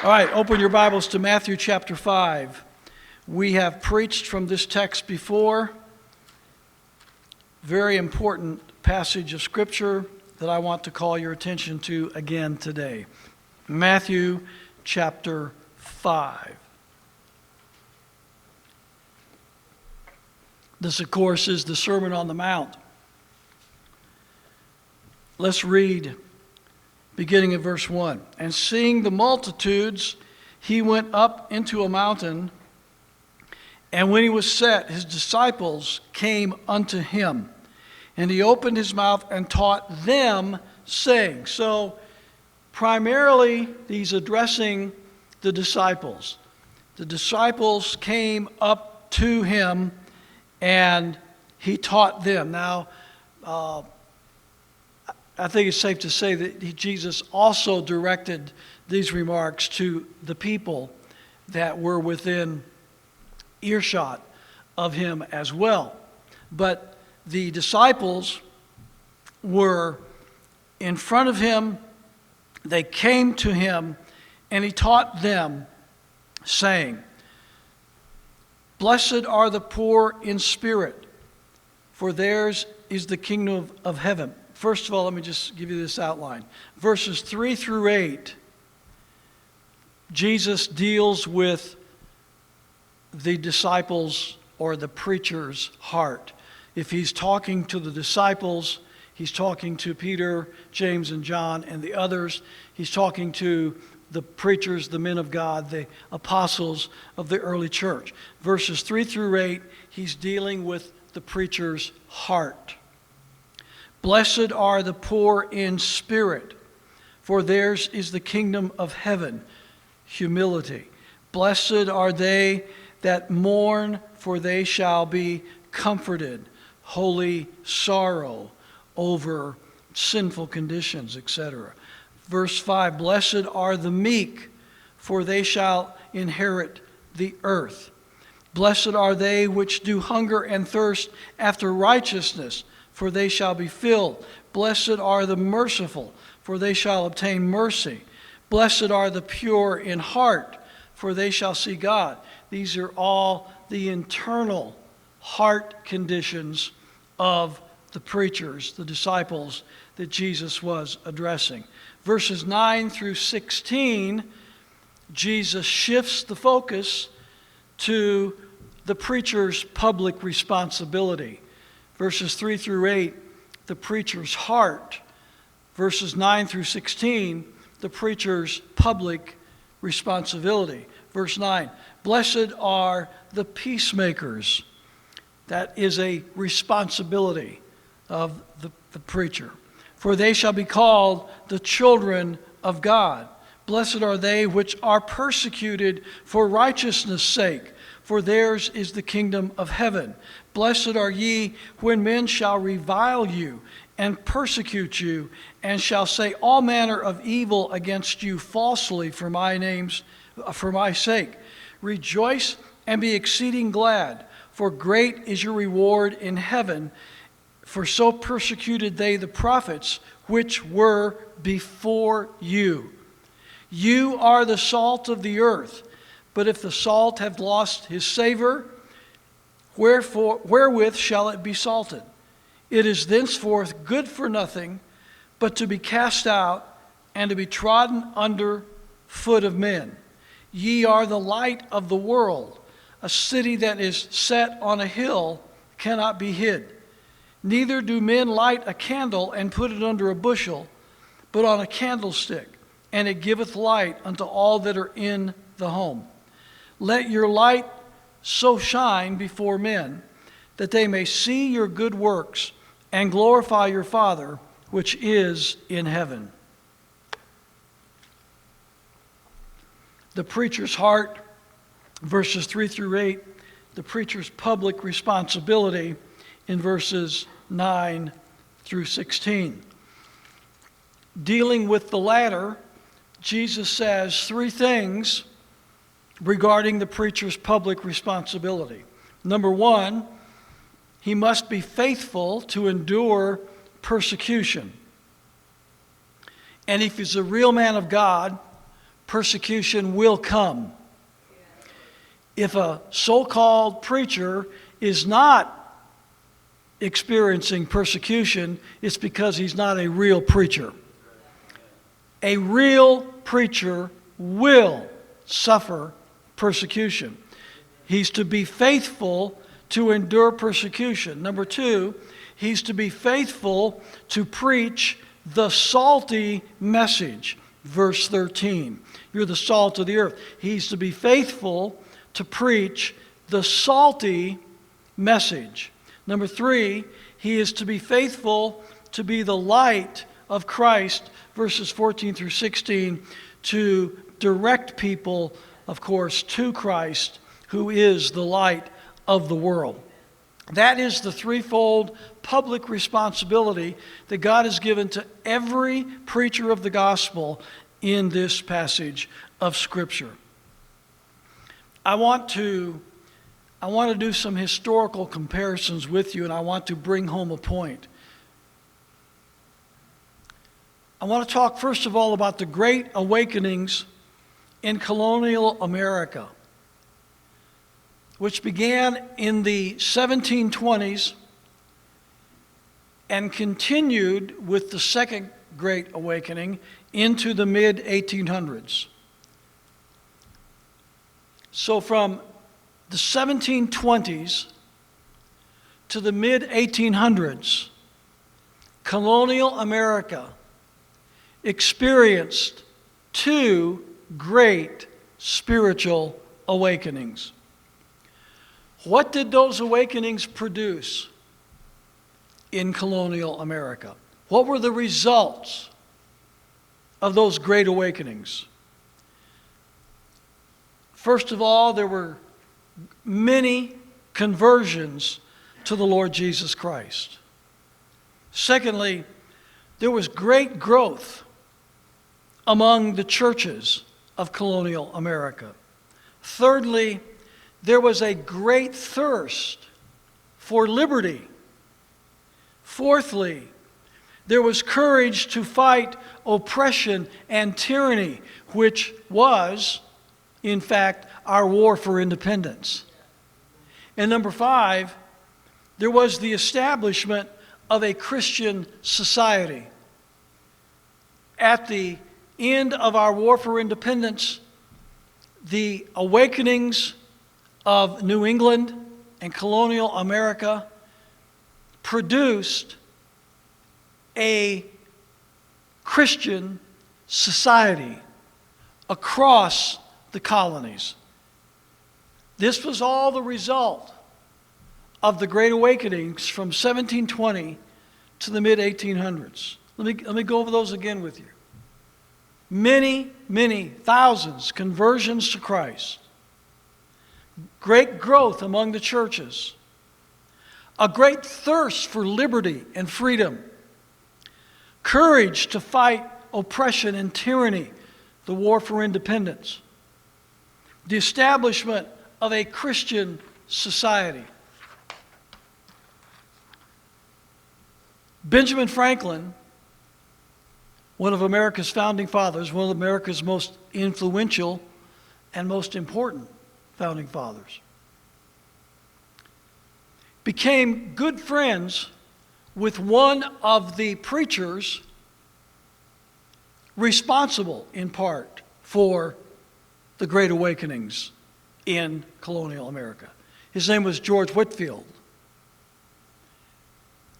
All right, open your Bibles to Matthew chapter 5. We have preached from this text before. Very important passage of Scripture that I want to call your attention to again today. Matthew chapter 5. This, of course, is the Sermon on the Mount. Let's read beginning at verse 1. And seeing the multitudes, he went up into a mountain, and when he was set, his disciples came unto him. And he opened his mouth and taught them, saying. So, primarily, he's addressing the disciples. The disciples came up to him, and he taught them. Now, I think it's safe to say that Jesus also directed these remarks to the people that were within earshot of him as well. But the disciples were in front of him. They came to him, and he taught them, saying, Blessed are the poor in spirit, for theirs is the kingdom of heaven. First of all, let me just give you this outline. Verses 3 through 8, Jesus deals with the disciples' or the preacher's heart. If he's talking to the disciples, he's talking to Peter, James, and John, and the others. He's talking to the preachers, the men of God, the apostles of the early church. Verses 3 through 8, he's dealing with the preacher's heart. Blessed are the poor in spirit, for theirs is the kingdom of heaven. Humility. Blessed are they that mourn, for they shall be comforted. Holy sorrow over sinful conditions, etc. Verse 5, Blessed are the meek, for they shall inherit the earth. Blessed are they which do hunger and thirst after righteousness, for they shall be filled. Blessed are the merciful, for they shall obtain mercy. Blessed are the pure in heart, for they shall see God. These are all the internal heart conditions of the preachers, the disciples that Jesus was addressing. Verses 9 through 16, Jesus shifts the focus to the preacher's public responsibility. Verses 3 through 8, the preacher's heart. Verses 9 through 16, the preacher's public responsibility. Verse 9, Blessed are the peacemakers. That is a responsibility of the preacher. For they shall be called the children of God. Blessed are they which are persecuted for righteousness' sake, for theirs is the kingdom of heaven. Blessed are ye when men shall revile you and persecute you, and shall say all manner of evil against you falsely for my sake. Rejoice and be exceeding glad, for great is your reward in heaven. For so persecuted they the prophets which were before you. You are the salt of the earth. But if the salt have lost his savor, wherewith shall it be salted? It is thenceforth good for nothing, but to be cast out and to be trodden under foot of men. Ye are the light of the world. A city that is set on a hill cannot be hid. Neither do men light a candle and put it under a bushel, but on a candlestick, and it giveth light unto all that are in the home. Let your light so shine before men, that they may see your good works and glorify your Father which is in heaven. The preacher's heart, verses 3 through 8, the preacher's public responsibility in verses 9 through 16. Dealing with the latter, Jesus says three things regarding the preacher's public responsibility. Number one, he must be faithful to endure persecution. And if he's a real man of God, persecution will come. If a so-called preacher is not experiencing persecution, it's because he's not a real preacher. A real preacher will suffer persecution. He's to be faithful to endure persecution. Number two, he's to be faithful to preach the salty message. Verse 13, you're the salt of the earth. He's to be faithful to preach the salty message. Number three, he is to be faithful to be the light of Christ, verses 14 through 16, to direct people, of course, to Christ, who is the light of the world. That is the threefold public responsibility that God has given to every preacher of the gospel in this passage of Scripture. I want to do some historical comparisons with you, and I want to bring home a point. I want to talk first of all about the great awakenings in colonial America, which began in the 1720s and continued with the Second Great Awakening into the mid-1800s. So from the 1720s to the mid-1800s, colonial America experienced two great spiritual awakenings. What did those awakenings produce in colonial America? What were the results of those great awakenings? First of all, there were many conversions to the Lord Jesus Christ. Secondly, there was great growth among the churches of colonial America. Thirdly, there was a great thirst for liberty. Fourthly, there was courage to fight oppression and tyranny, which was, in fact, our war for independence. And number five, there was the establishment of a Christian society. At the end of our war for independence, the awakenings of New England and colonial America produced a Christian society across the colonies. This was all the result of the Great Awakenings from 1720 to the mid-1800s. Let me go over those again with you. Many, many thousands conversions to Christ. Great growth among the churches. A great thirst for liberty and freedom. Courage to fight oppression and tyranny, the war for independence. The establishment of a Christian society. Benjamin Franklin, one of America's founding fathers, one of America's most influential and most important founding fathers, became good friends with one of the preachers responsible in part for the Great Awakenings in colonial America. His name was George Whitefield.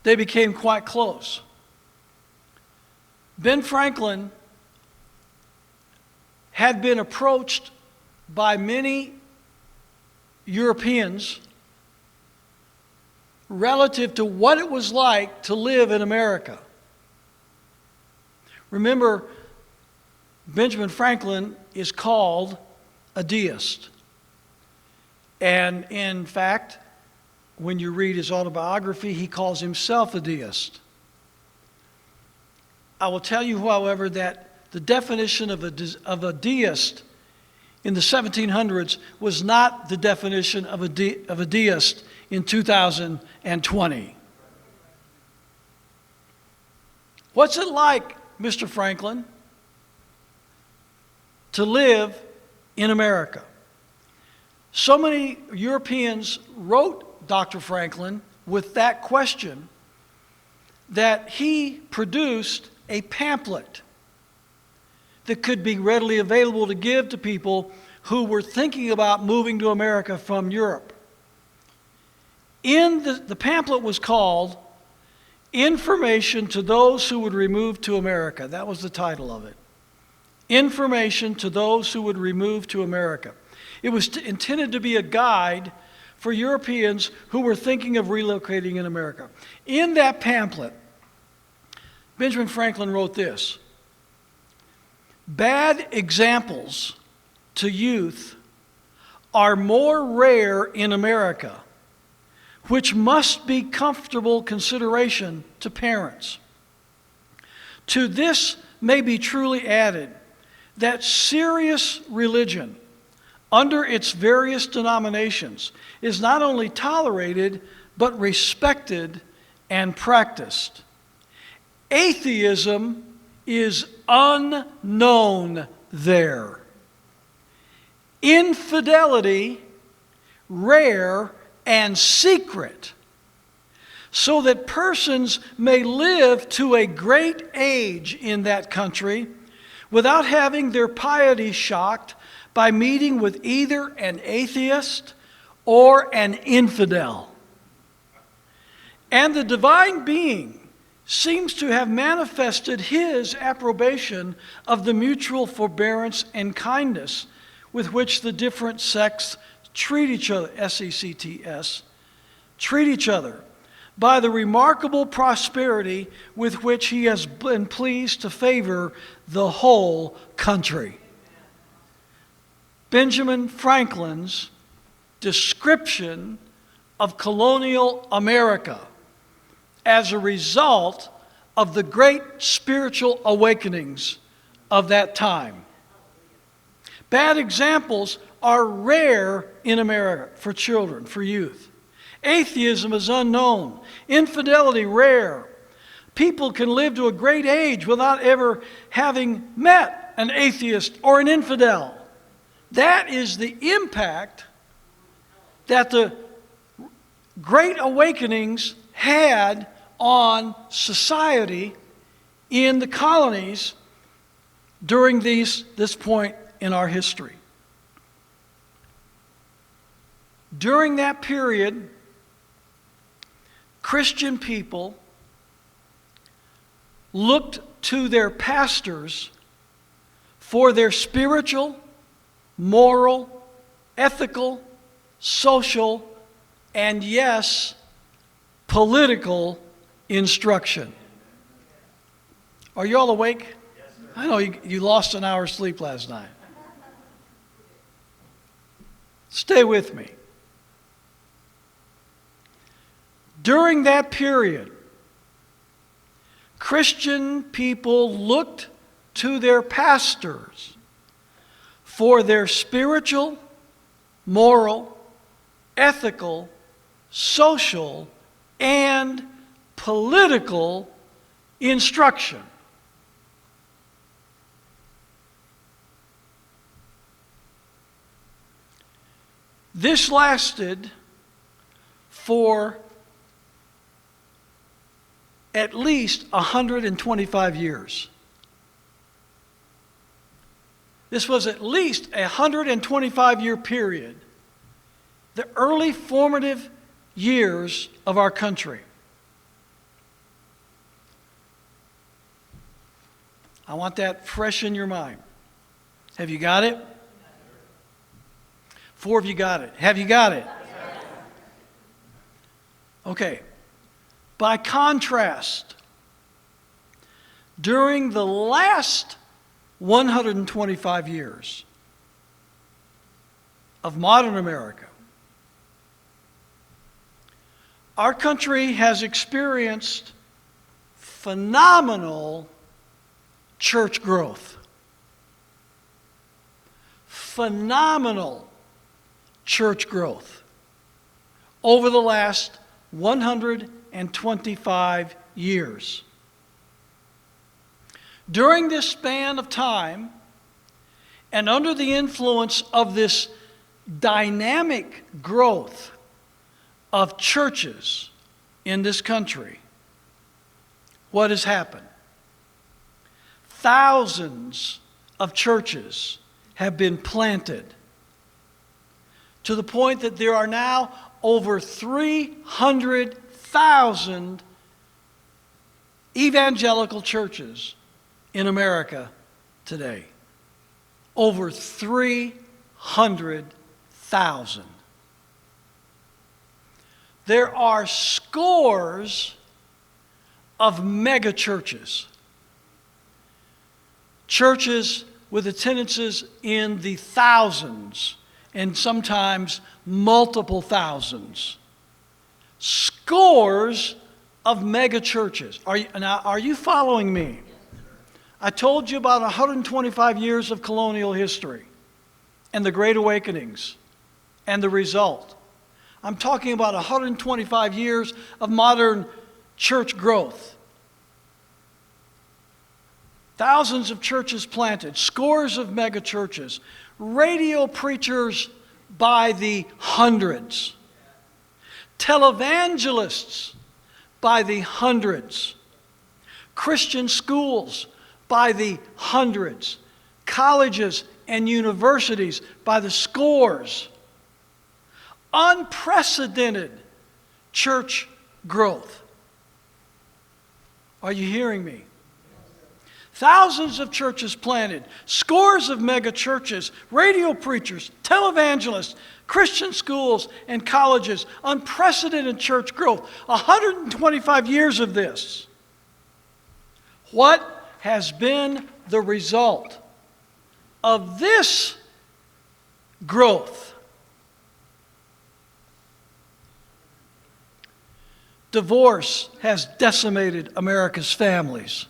They became quite close. Ben Franklin had been approached by many Europeans relative to what it was like to live in America. Remember, Benjamin Franklin is called a deist. And in fact, when you read his autobiography, he calls himself a deist. I will tell you, however, that the definition of a deist in the 1700s was not the definition of a deist in 2020. What's it like, Mr. Franklin, to live in America. So many Europeans wrote Dr. Franklin with that question that he produced a pamphlet that could be readily available to give to people who were thinking about moving to America from Europe. The pamphlet was called Information to Those Who Would Remove to America. That was the title of it. Information to Those Who Would Remove to America. It was intended to be a guide for Europeans who were thinking of relocating in America. In that pamphlet, Benjamin Franklin wrote this: bad examples to youth are more rare in America, which must be comfortable consideration to parents. To this may be truly added that serious religion, under its various denominations, is not only tolerated, but respected and practiced. Atheism is unknown there. Infidelity, rare and secret, so that persons may live to a great age in that country without having their piety shocked by meeting with either an atheist or an infidel. And the divine being seems to have manifested his approbation of the mutual forbearance and kindness with which the different sects treat each other, S-E-C-T-S, treat each other, by the remarkable prosperity with which he has been pleased to favor the whole country. Benjamin Franklin's description of colonial America as a result of the great spiritual awakenings of that time. Bad examples are rare in America for children, for youth. Atheism is unknown. Infidelity, rare. People can live to a great age without ever having met an atheist or an infidel. That is the impact that the Great Awakenings had on society in the colonies during this point in our history. During that period, Christian people looked to their pastors for their spiritual, moral, ethical, social, and yes, political instruction. Are you all awake? Yes, sir. I know you lost an hour's sleep last night. Stay with me. During that period, Christian people looked to their pastors for their spiritual, moral, ethical, social, and political instruction. This lasted for at least 125 years. This was at least a 125-year period, the early formative years of our country. I want that fresh in your mind. Have you got it? 4 of you got it. Have you got it? Okay. By contrast, during the last 125 years of modern America, our country has experienced phenomenal church growth. Phenomenal church growth over the last 125 years. During this span of time, And under the influence of this dynamic growth of churches in this country, what has happened? Thousands of churches have been planted to the point that there are now over 300,000 evangelical churches in America today. Over 300,000. There are scores of mega churches. Churches with attendances in the thousands and sometimes multiple thousands. Scores of mega churches. Are you following me? I told you about 125 years of colonial history and the Great Awakenings and the result. I'm talking about 125 years of modern church growth. Thousands of churches planted, scores of mega churches, radio preachers by the hundreds, televangelists by the hundreds, Christian schools by the hundreds, colleges and universities by the scores. Unprecedented church growth. Are you hearing me? Thousands of churches planted, scores of mega churches, radio preachers, televangelists, Christian schools and colleges, unprecedented church growth. 125 years of this. What has been the result of this growth? Divorce has decimated America's families.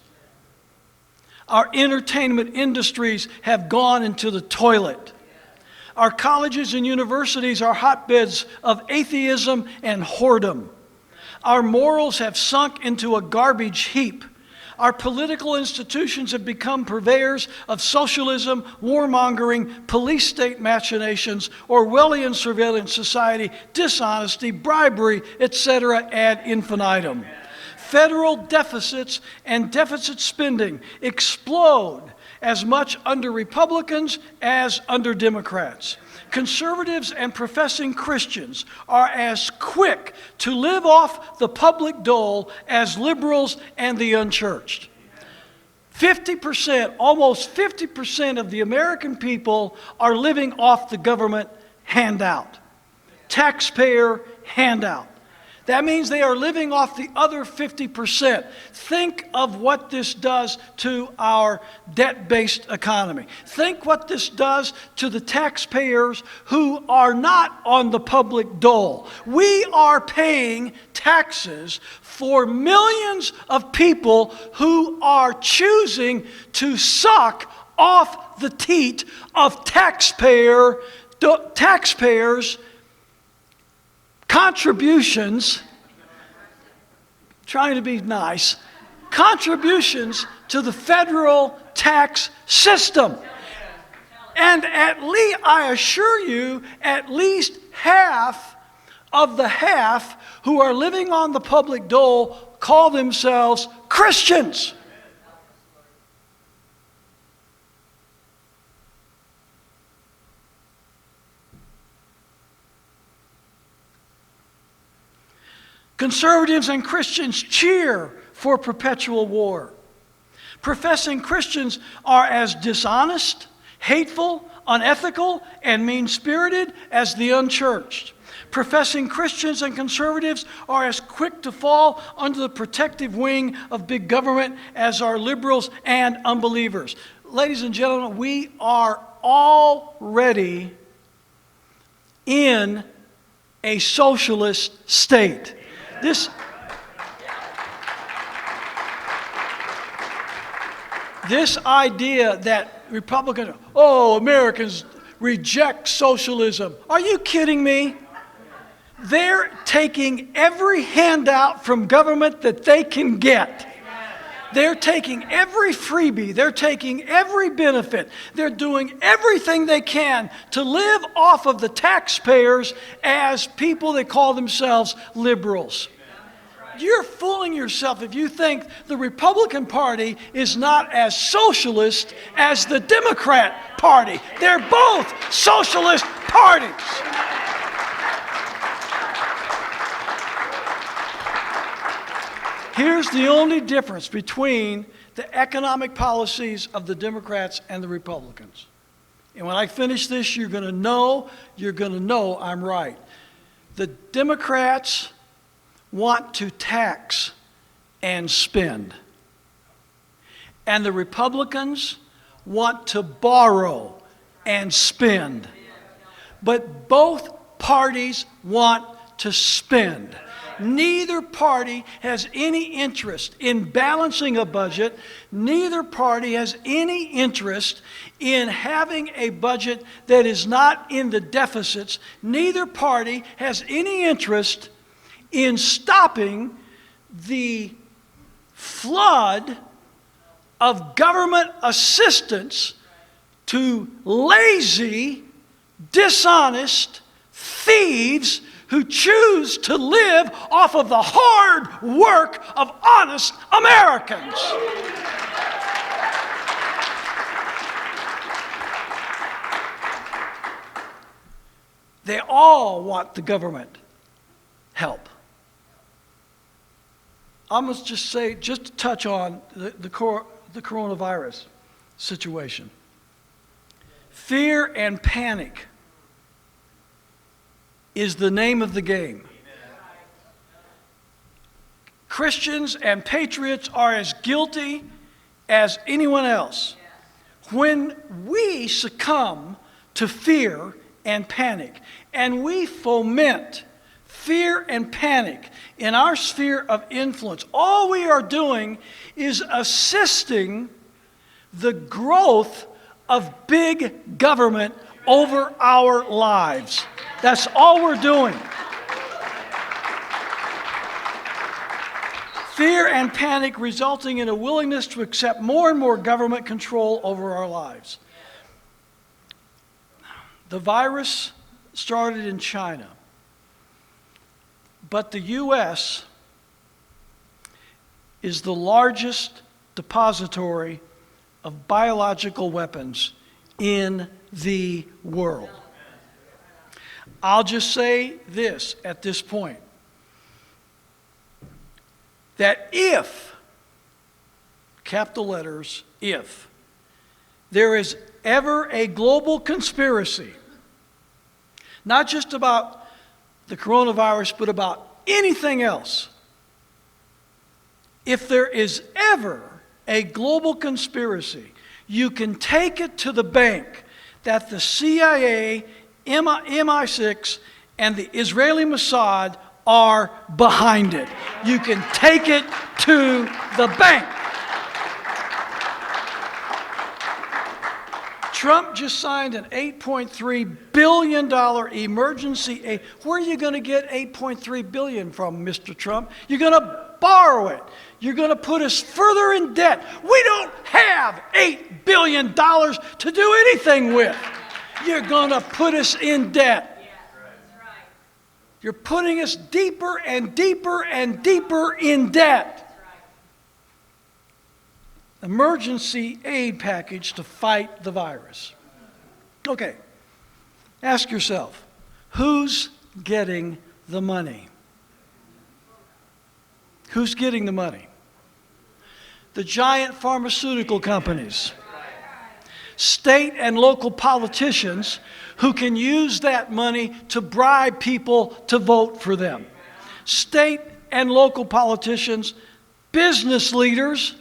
Our entertainment industries have gone into the toilet. Our colleges and universities are hotbeds of atheism and whoredom. Our morals have sunk into a garbage heap. Our political institutions have become purveyors of socialism, warmongering, police state machinations, Orwellian surveillance society, dishonesty, bribery, etc. ad infinitum. Federal deficits and deficit spending explode as much under Republicans as under Democrats. Conservatives and professing Christians are as quick to live off the public dole as liberals and the unchurched. 50%, almost 50% of the American people are living off the government handout, taxpayer handout. That means they are living off the other 50%. Think of what this does to our debt-based economy. Think what this does to the taxpayers who are not on the public dole. We are paying taxes for millions of people who are choosing to suck off the teat of taxpayers' contributions, trying to be nice, contributions to the federal tax system. And I assure you, at least half of the half who are living on the public dole call themselves Christians. Conservatives and Christians cheer for perpetual war. Professing Christians are as dishonest, hateful, unethical, and mean-spirited as the unchurched. Professing Christians and conservatives are as quick to fall under the protective wing of big government as are liberals and unbelievers. Ladies and gentlemen, we are already in a socialist state. This idea that Americans reject socialism. Are you kidding me? They're taking every handout from government that they can get. They're taking every freebie. They're taking every benefit. They're doing everything they can to live off of the taxpayers as people that call themselves liberals. You're fooling yourself if you think the Republican Party is not as socialist as the Democrat Party. They're both socialist parties. Here's the only difference between the economic policies of the Democrats and the Republicans. And when I finish this, you're going to know I'm right. The Democrats want to tax and spend. And the Republicans want to borrow and spend. But both parties want to spend. Neither party has any interest in balancing a budget. Neither party has any interest in having a budget that is not in the deficits. Neither party has any interest in stopping the flood of government assistance to lazy, dishonest thieves who choose to live off of the hard work of honest Americans. They all want the government help. I must just say, just to touch on the coronavirus situation. Fear and panic is the name of the game. Christians and patriots are as guilty as anyone else. When we succumb to fear and panic, and we foment fear and panic in our sphere of influence, all we are doing is assisting the growth of big government over our lives. That's all we're doing. Fear and panic resulting in a willingness to accept more and more government control over our lives. The virus started in China, but the U.S. is the largest depository of biological weapons in the world. I'll just say this at this point, that if, capital letters, if, there is ever a global conspiracy, not just about the coronavirus, but about anything else, if there is ever a global conspiracy, you can take it to the bank that the CIA, MI6, and the Israeli Mossad are behind it. You can take it to the bank. Trump just signed an $8.3 billion emergency aid. Where are you going to get $8.3 billion from, Mr. Trump? You're going to borrow it. You're going to put us further in debt. We don't have $8 billion to do anything with. You're going to put us in debt. You're putting us deeper and deeper and deeper in debt. Emergency aid package to fight the virus. Okay, ask yourself, who's getting the money? Who's getting the money? The giant pharmaceutical companies, state and local politicians who can use that money to bribe people to vote for them. State and local politicians, business leaders,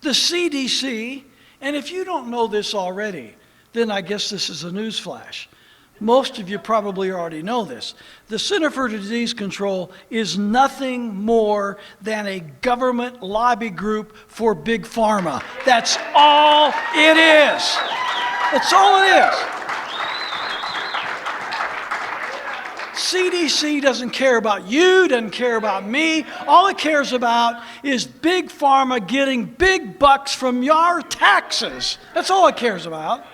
the CDC, and if you don't know this already, then I guess this is a news flash. Most of you probably already know this. The Center for Disease Control is nothing more than a government lobby group for Big Pharma. That's all it is. That's all it is. CDC doesn't care about you, doesn't care about me. All it cares about is Big Pharma getting big bucks from your taxes. That's all it cares about.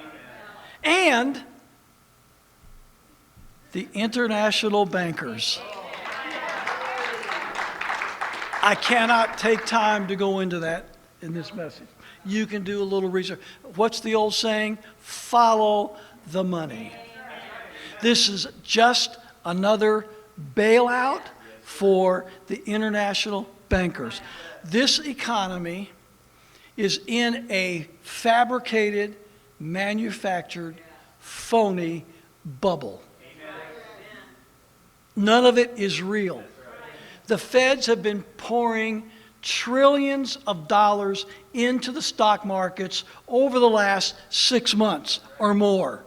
And the international bankers. I cannot take time to go into that in this message. You can do a little research. What's the old saying? Follow the money. This is just another bailout for the international bankers. This economy is in a fabricated, manufactured, phony bubble. None of it is real. The feds have been pouring trillions of dollars into the stock markets over the last 6 months or more.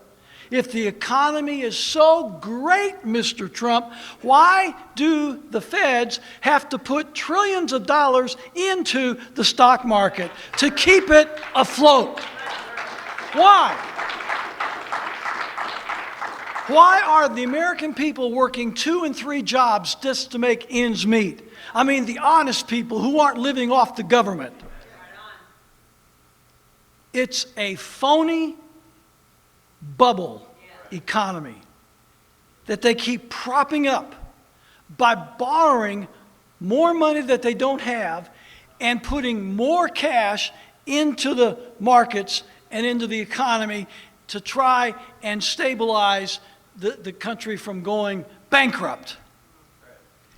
If the economy is so great, Mr. Trump, why do the feds have to put trillions of dollars into the stock market to keep it afloat? Why? Why are the American people working 2 and 3 jobs just to make ends meet? I mean, the honest people who aren't living off the government. It's a phony bubble economy that they keep propping up by borrowing more money that they don't have and putting more cash into the markets and into the economy to try and stabilize the country from going bankrupt.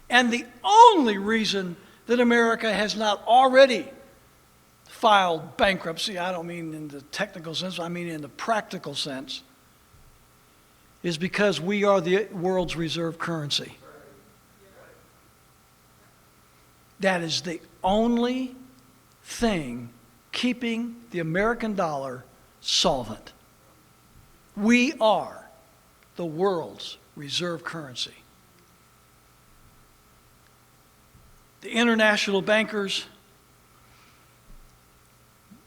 And the only reason that America has not already filed bankruptcy, I don't mean in the technical sense, I mean in the practical sense, is because we are the world's reserve currency. That is the only thing keeping the American dollar solvent. We are the world's reserve currency. The international bankers,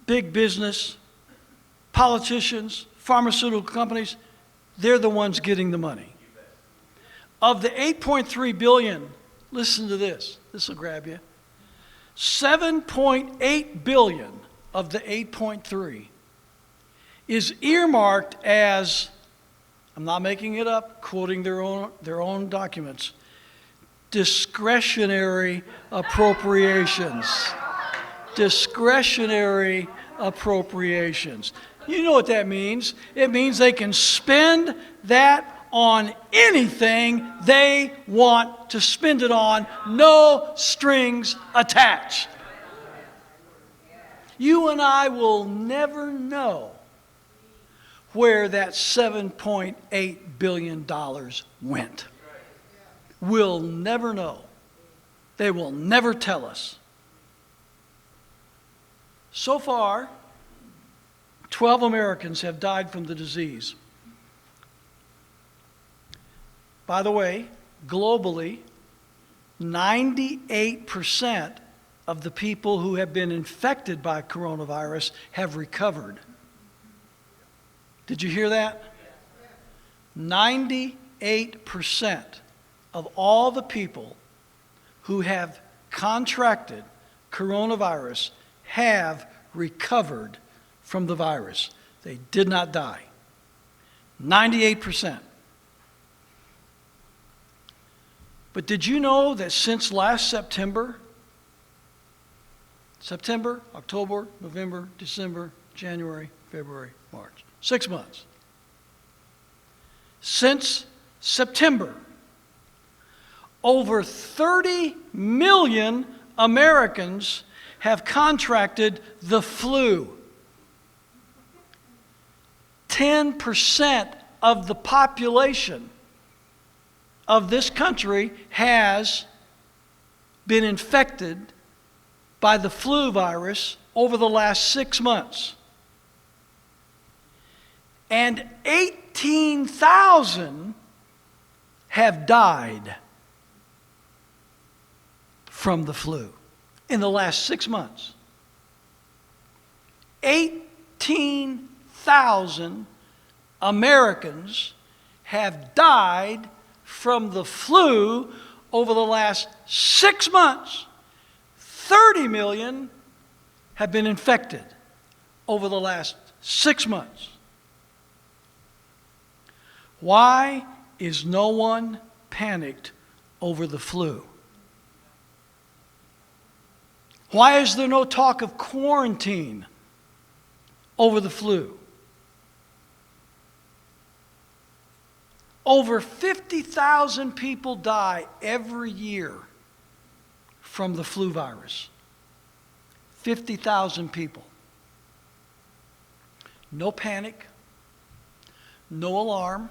big business, politicians, pharmaceutical companies, they're the ones getting the money. Of the 8.3 billion, listen to this, this will grab you. 7.8 billion of the 8.3 is earmarked as, I'm not making it up, quoting their own documents, discretionary appropriations. Discretionary appropriations. You know what that means. It means they can spend that on anything they want to spend it on, no strings attached. You and I will never know where that $7.8 billion went. We'll never know. They will never tell us. So far, 12 Americans have died from the disease. By the way, globally, 98% of the people who have been infected by coronavirus have recovered. Did you hear that? 98% of all the people who have contracted coronavirus have recovered from the virus. They did not die. 98%. But did you know that since last September, October, November, December, January, February, March, 6 months. Since September, over 30 million Americans have contracted the flu. 10% of the population of this country has been infected by the flu virus over the last 6 months. And 18,000 have died from the flu in the last 6 months. 18,000 Americans have died from the flu over the last 6 months. 30 million have been infected over the last 6 months. Why is no one panicked over the flu? Why is there no talk of quarantine over the flu? Over 50,000 people die every year from the flu virus. 50,000 people. No panic, no alarm.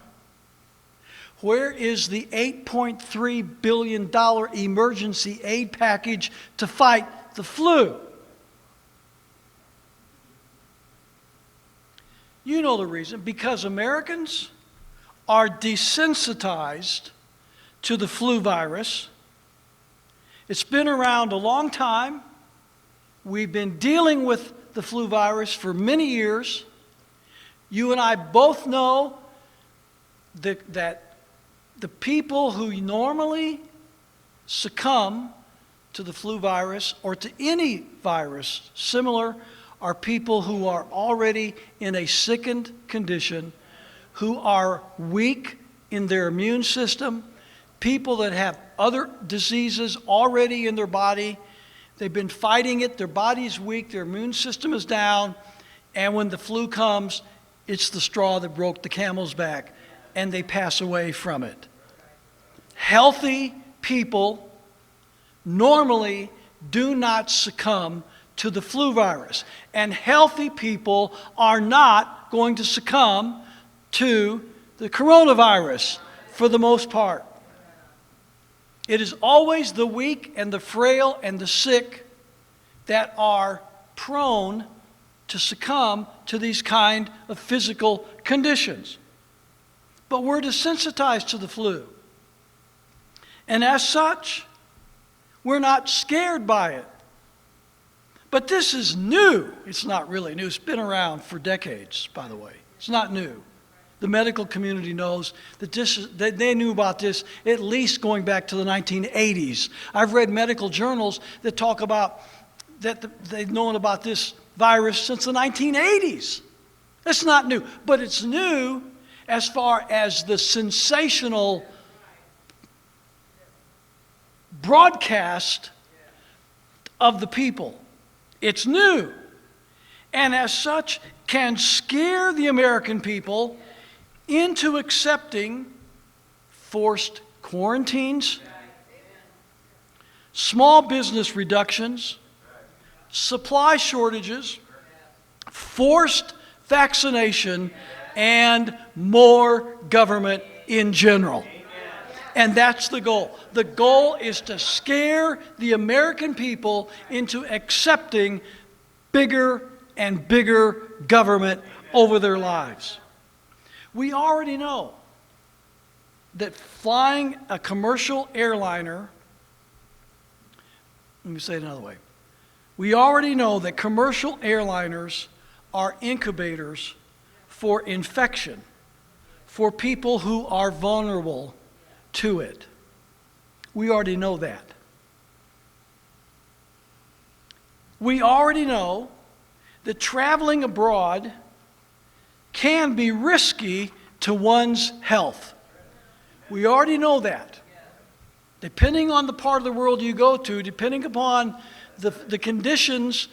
Where is the $8.3 billion emergency aid package to fight the flu? You know the reason. Because Americans are desensitized to the flu virus. It's been around a long time. We've been dealing with the flu virus for many years. You and I both know that the people who normally succumb to the flu virus or to any virus similar are people who are already in a sickened condition, who are weak in their immune system, people that have other diseases already in their body. They've been fighting it, their body's weak, their immune system is down, and when the flu comes, it's the straw that broke the camel's back, and they pass away from it. Healthy people normally do not succumb to the flu virus, and healthy people are not going to succumb to the coronavirus for the most part. It is always the weak and the frail and the sick that are prone to succumb to these kind of physical conditions. But we're desensitized to the flu. And as such, we're not scared by it. But this is new. It's not really new. It's been around for decades, by the way. It's not new. The medical community knows that they knew about this at least going back to the 1980s. I've read medical journals that talk about that they've known about this virus since the 1980s. It's not new, but it's new as far as the sensational broadcast of the people. It's new, and as such can scare the American people into accepting forced quarantines, small business reductions, supply shortages, forced vaccination, and more government in general. And that's the goal. The goal is to scare the American people into accepting bigger and bigger government over their lives. We already know that flying a commercial airliner, let me say it another way. We already know that commercial airliners are incubators for infection for people who are vulnerable to it. We already know that. We already know that traveling abroad can be risky to one's health. We already know that. Depending on the part of the world you go to, depending upon the conditions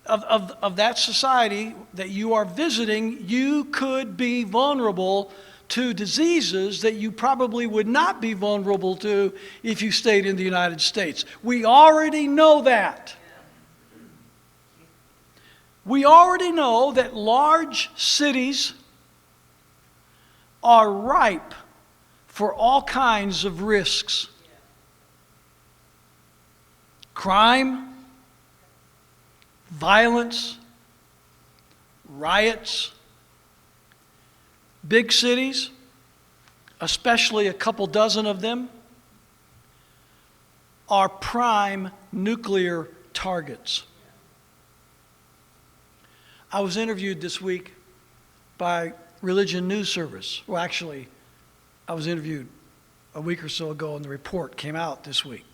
of that society that you are visiting, you could be vulnerable to diseases that you probably would not be vulnerable to if you stayed in the United States. We already know that. We already know that large cities are ripe for all kinds of risks. Crime, violence, riots. Big cities, especially a couple dozen of them, are prime nuclear targets. I was interviewed this week by Religion News Service. Well, actually, I was interviewed a week or so ago, and the report came out this week.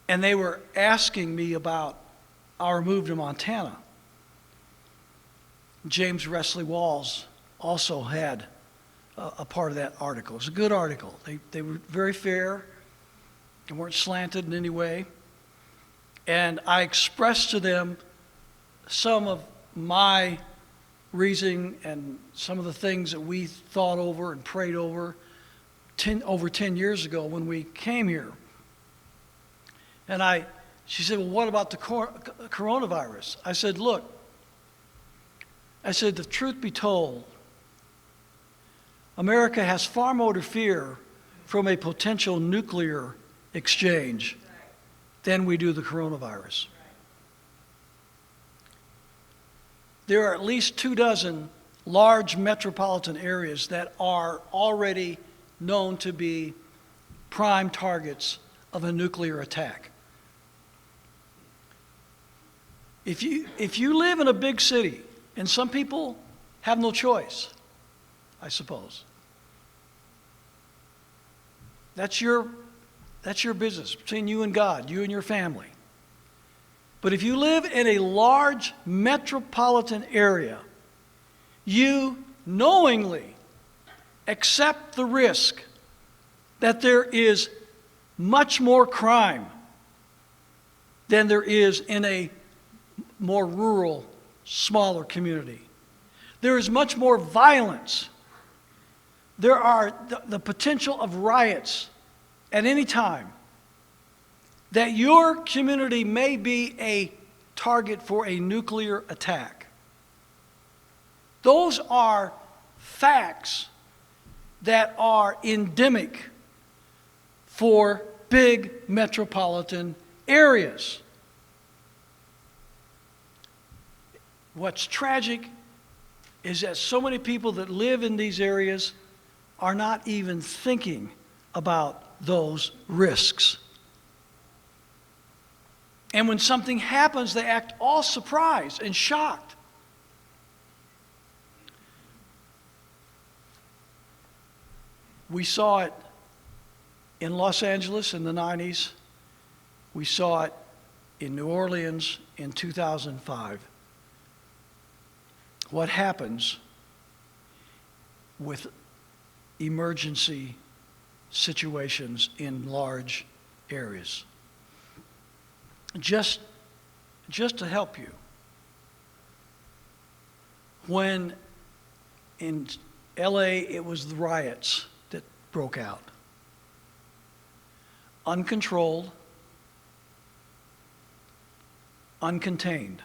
And they were asking me about our move to Montana. James Wesley Walls also had a part of that article. It was a good article. They were very fair and weren't slanted in any way. And I expressed to them some of my reasoning and some of the things that we thought over and prayed over over 10 years ago when we came here. And she said, well, what about the coronavirus? I said, look, the truth be told, America has far more to fear from a potential nuclear exchange than we do the coronavirus. There are at least 24 large metropolitan areas that are already known to be prime targets of a nuclear attack. If you live in a big city, and some people have no choice, I suppose, that's your business between you and God, you and your family. But if you live in a large metropolitan area, you knowingly accept the risk that there is much more crime than there is in a more rural, smaller community. There is much more violence. There are the potential of riots at any time. That your community may be a target for a nuclear attack. Those are facts that are endemic for big metropolitan areas. What's tragic is that so many people that live in these areas are not even thinking about those risks. And when something happens, they act all surprised and shocked. We saw it in Los Angeles in the 90s. We saw it in New Orleans in 2005. What happens with emergency situations in large areas? Just to help you, when in LA it was the riots that broke out, uncontrolled, uncontained.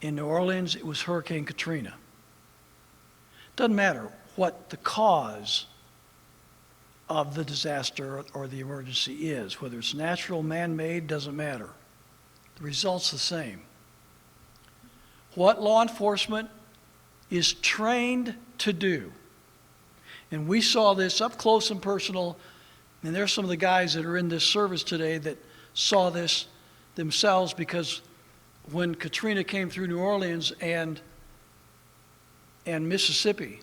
In New Orleans it was Hurricane Katrina. Doesn't matter what the cause of the disaster or the emergency is. Whether it's natural, man-made, doesn't matter. The result's the same. What law enforcement is trained to do, and we saw this up close and personal, and there's some of the guys that are in this service today that saw this themselves, because when Katrina came through New Orleans and Mississippi,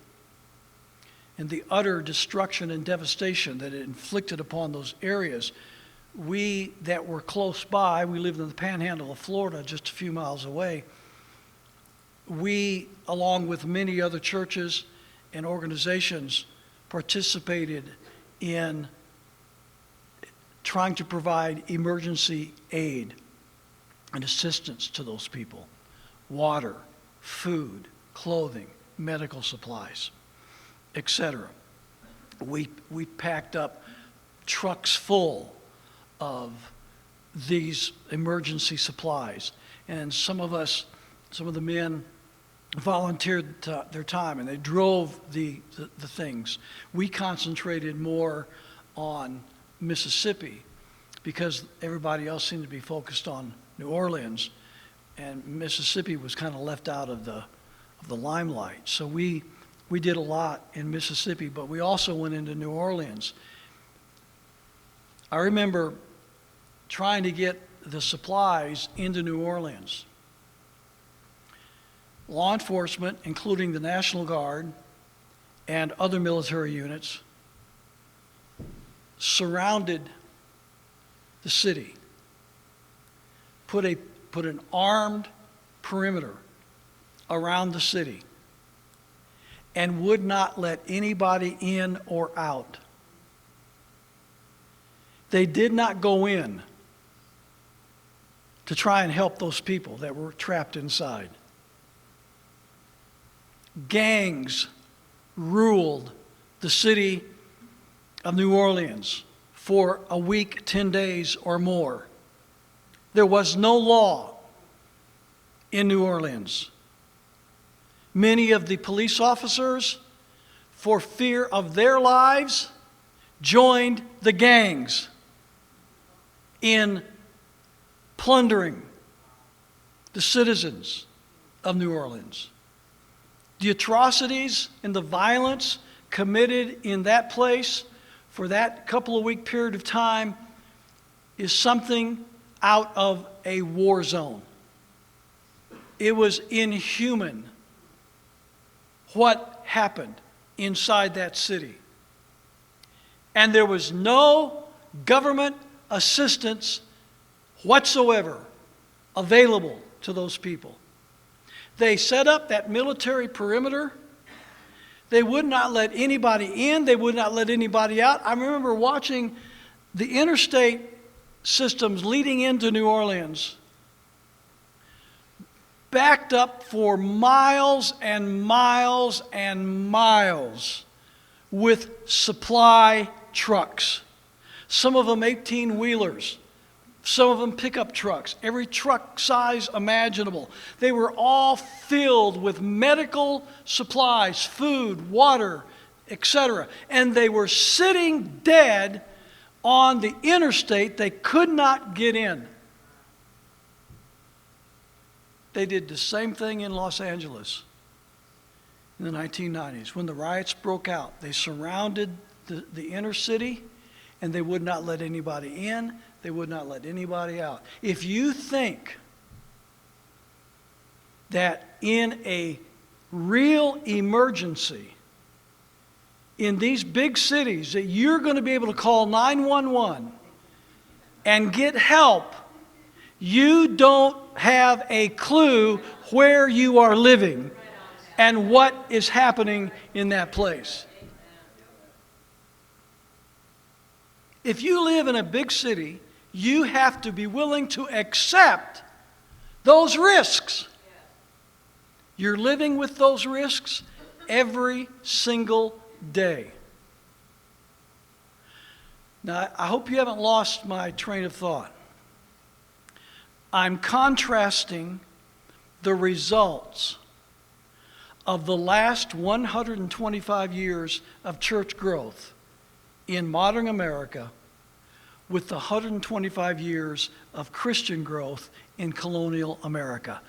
and the utter destruction and devastation that it inflicted upon those areas, we that were close by, we lived in the panhandle of Florida, just a few miles away, we, along with many other churches and organizations, participated in trying to provide emergency aid and assistance to those people. Water, food, clothing, medical supplies, etc. We packed up trucks full of these emergency supplies, and some of the men volunteered their time, and they drove the things. We concentrated more on Mississippi because everybody else seemed to be focused on New Orleans, and Mississippi was kind of left out of the limelight. So we did a lot in Mississippi, but we also went into New Orleans. I remember trying to get the supplies into New Orleans. Law enforcement, including the National Guard and other military units, surrounded the city, put an armed perimeter around the city, and would not let anybody in or out. They did not go in to try and help those people that were trapped inside. Gangs ruled the city of New Orleans for a week, 10 days or more. There was no law in New Orleans. Many of the police officers, for fear of their lives, joined the gangs in plundering the citizens of New Orleans. The atrocities and the violence committed in that place for that couple of week period of time is something out of a war zone. It was inhuman what happened inside that city. And there was no government assistance whatsoever available to those people. They set up that military perimeter. They would not let anybody in. They would not let anybody out. I remember watching the interstate systems leading into New Orleans backed up for miles and miles and miles with supply trucks. Some of them 18-wheelers. Some of them pickup trucks, every truck size imaginable. They were all filled with medical supplies, food, water, etc. And they were sitting dead on the interstate. They could not get in. They did the same thing in Los Angeles in the 1990s. When the riots broke out, they surrounded the inner city, and they would not let anybody in. They would not let anybody out. If you think that in a real emergency in these big cities that you're going to be able to call 911 and get help, you don't have a clue where you are living and what is happening in that place. If you live in a big city, you have to be willing to accept those risks. You're living with those risks every single day. Now, I hope you haven't lost my train of thought. I'm contrasting the results of the last 125 years of church growth in modern America with the 125 years of Christian growth in colonial America.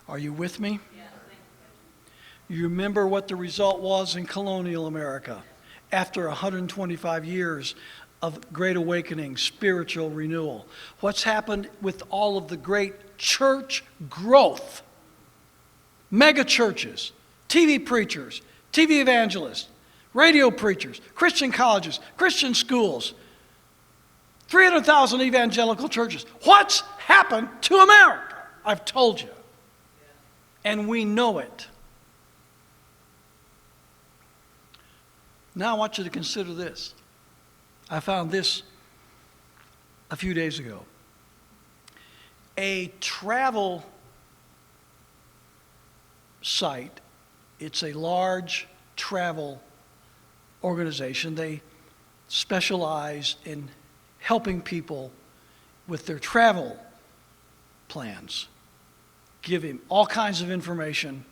Are you with me? Yes. You remember what the result was in colonial America after 125 years of great awakening, spiritual renewal. What's happened with all of the great church growth? Mega churches, TV preachers, TV evangelists, radio preachers, Christian colleges, Christian schools, 300,000 evangelical churches. What's happened to America? I've told you. And we know it. Now I want you to consider this. I found this a few days ago. A travel site, it's a large travel organization. They specialize in helping people with their travel plans, give him all kinds of information.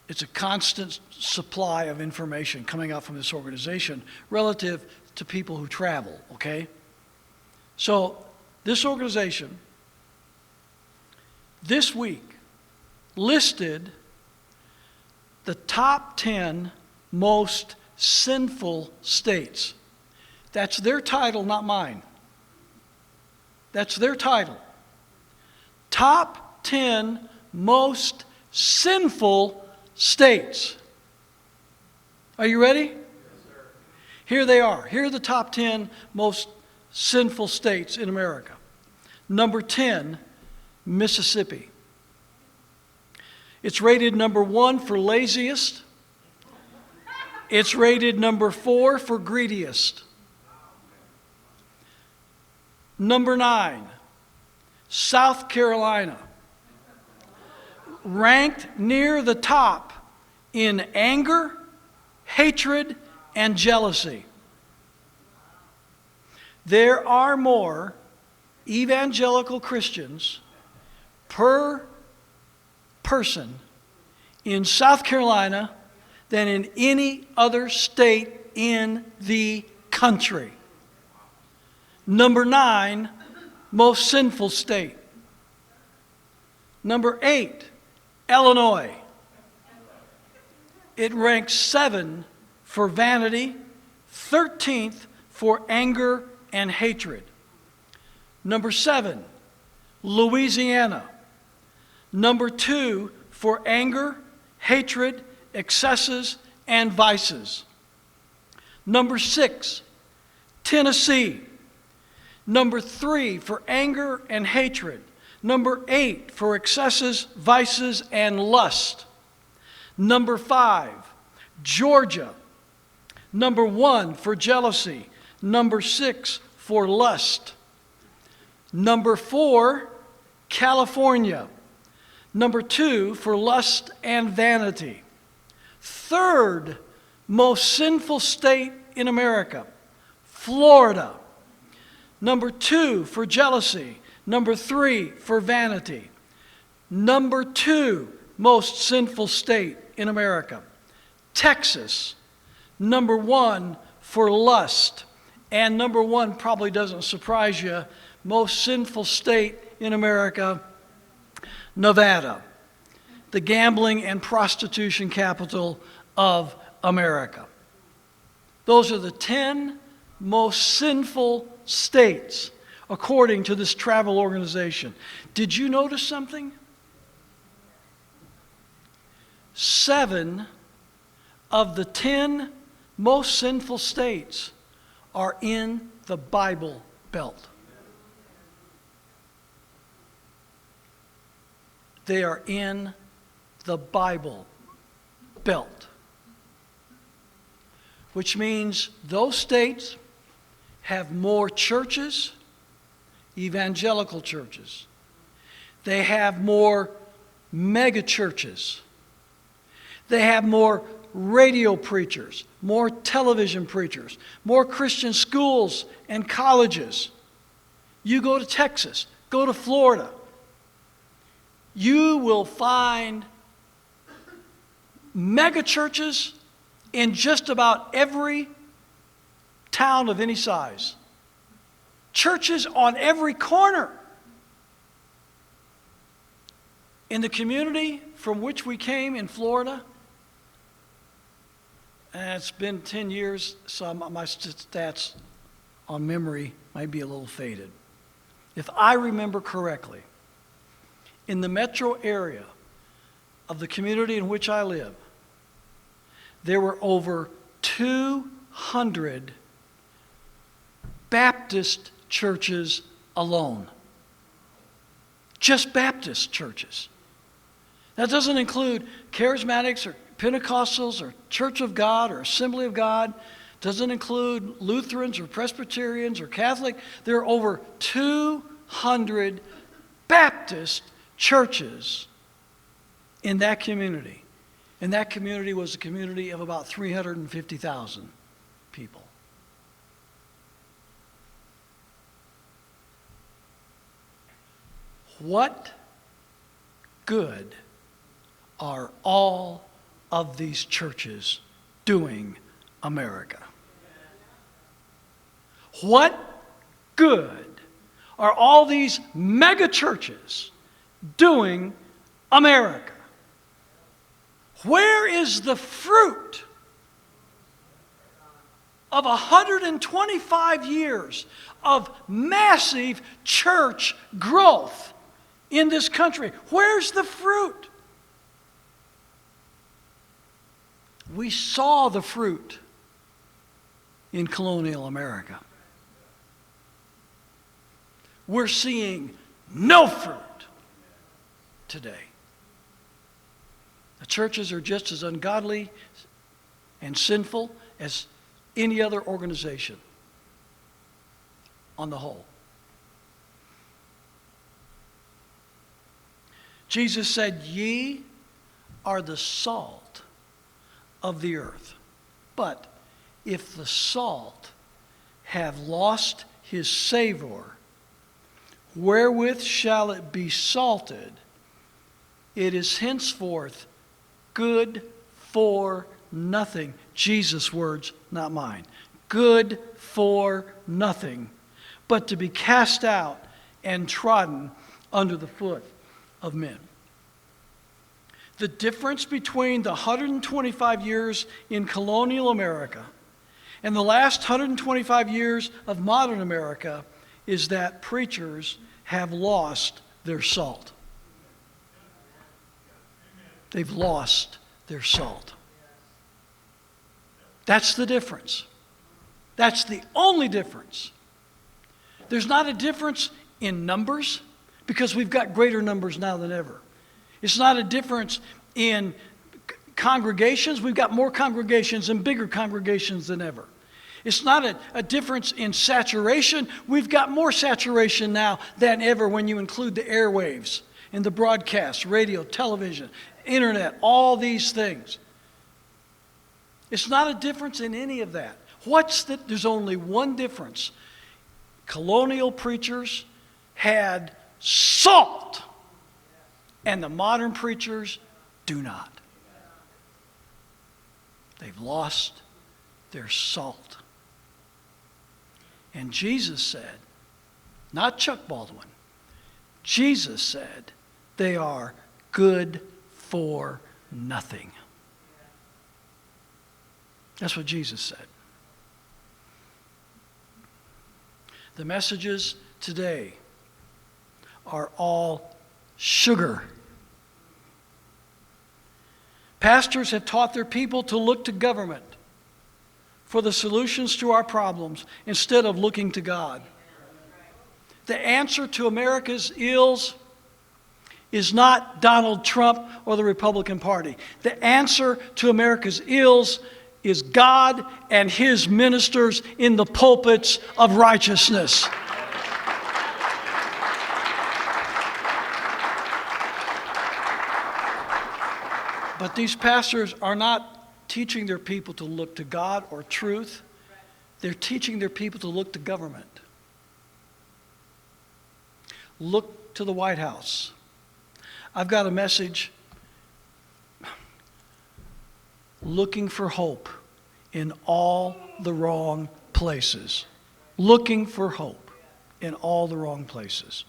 It's a constant supply of information coming out from this organization relative to people who travel, okay? So this organization this week listed the top 10 most sinful states. That's their title, not mine. That's their title. Top 10 most sinful states. Are you ready? Yes, sir. Here they are. Here are the top 10 most sinful states in America. Number 10, Mississippi. It's rated number 1 for laziest. It's rated number 4 for greediest. Number 9, South Carolina. Ranked near the top in anger, hatred, and jealousy. There are more evangelical Christians per person in South Carolina than in any other state in the country. Number 9, most sinful state. Number 8, Illinois. It ranks 7 for vanity, 13th for anger and hatred. Number 7, Louisiana. Number 2 for anger, hatred, excesses, and vices. Number 6, Tennessee. Number 3 for anger and hatred. Number 8 for excesses, vices, and lust. Number 5, Georgia. Number 1 for jealousy. Number 6 for lust. Number 4, California. Number 2 for lust and vanity. Third most sinful state in America, Florida. Number 2 for jealousy. Number 3 for vanity. Number 2 most sinful state in America, Texas. Number 1 for lust. And number 1 probably doesn't surprise you, most sinful state in America, Nevada, the gambling and prostitution capital of America. Those are the 10 most sinful states according to this travel organization. Did you notice something? 7 of the 10 most sinful states are in the Bible Belt. They are in the Bible Belt, which means those states have more churches, evangelical churches. They have more mega churches. They have more radio preachers, more television preachers, more Christian schools and colleges. You go to Texas, go to Florida, you will find mega churches in just about every town of any size. Churches on every corner. In the community from which we came in Florida, and it's been 10 years, so my stats on memory might be a little faded. If I remember correctly, in the metro area of the community in which I live, there were over 200 Baptist churches alone. Just Baptist churches. That doesn't include charismatics or Pentecostals or Church of God or Assembly of God. Doesn't include Lutherans or Presbyterians or Catholic. There are over 200 Baptist churches in that community. And that community was a community of about 350,000 people. What good are all of these churches doing America? What good are all these mega churches doing America? Where is the fruit of 125 years of massive church growth in this country? Where's the fruit? We saw the fruit in Colonial America. We're seeing no fruit today. The churches are just as ungodly and sinful as any other organization on the whole. Jesus said, "Ye are the salt of the earth. But if the salt have lost his savor, wherewith shall it be salted? It is henceforth good for nothing." Jesus' words, not mine. Good for nothing, but to be cast out and trodden under the foot of men. The difference between the 125 years in colonial America and the last 125 years of modern America is that preachers have lost their salt. They've lost their salt. That's the difference. That's the only difference. There's not a difference in numbers, because we've got greater numbers now than ever. It's not a difference in congregations. We've got more congregations and bigger congregations than ever. It's not a difference in saturation. We've got more saturation now than ever when you include the airwaves and the broadcasts, radio, television, internet, all these things. It's not a difference in any of that. There's only one difference. Colonial preachers had salt, and the modern preachers do not. They've lost their salt. And Jesus said, not Chuck Baldwin, Jesus said, they are good for nothing. That's what Jesus said. The messages today are all sugar. Pastors have taught their people to look to government for the solutions to our problems instead of looking to God. The answer to America's ills is not Donald Trump or the Republican Party. The answer to America's ills is God and His ministers in the pulpits of righteousness. But these pastors are not teaching their people to look to God or truth. They're teaching their people to look to government. Look to the White House. I've got a message looking for hope in all the wrong places. Looking for hope in all the wrong places.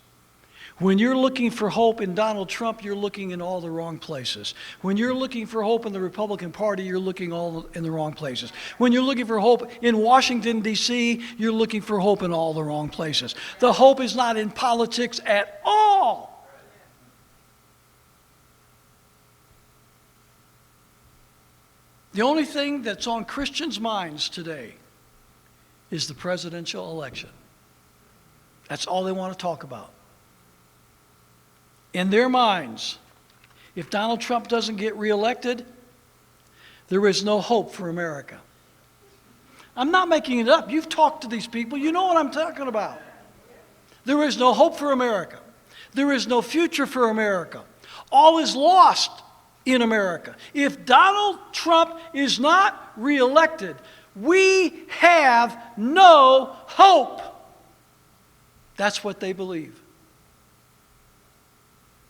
When you're looking for hope in Donald Trump, you're looking in all the wrong places. When you're looking for hope in the Republican Party, you're looking all in the wrong places. When you're looking for hope in Washington, D.C., you're looking for hope in all the wrong places. The hope is not in politics at all. The only thing that's on Christians' minds today is the presidential election. That's all they want to talk about. In their minds, if Donald Trump doesn't get reelected, there is no hope for America. I'm not making it up. You've talked to these people. You know what I'm talking about. There is no hope for America. There is no future for America. All is lost in America. If Donald Trump is not reelected, we have no hope. That's what they believe.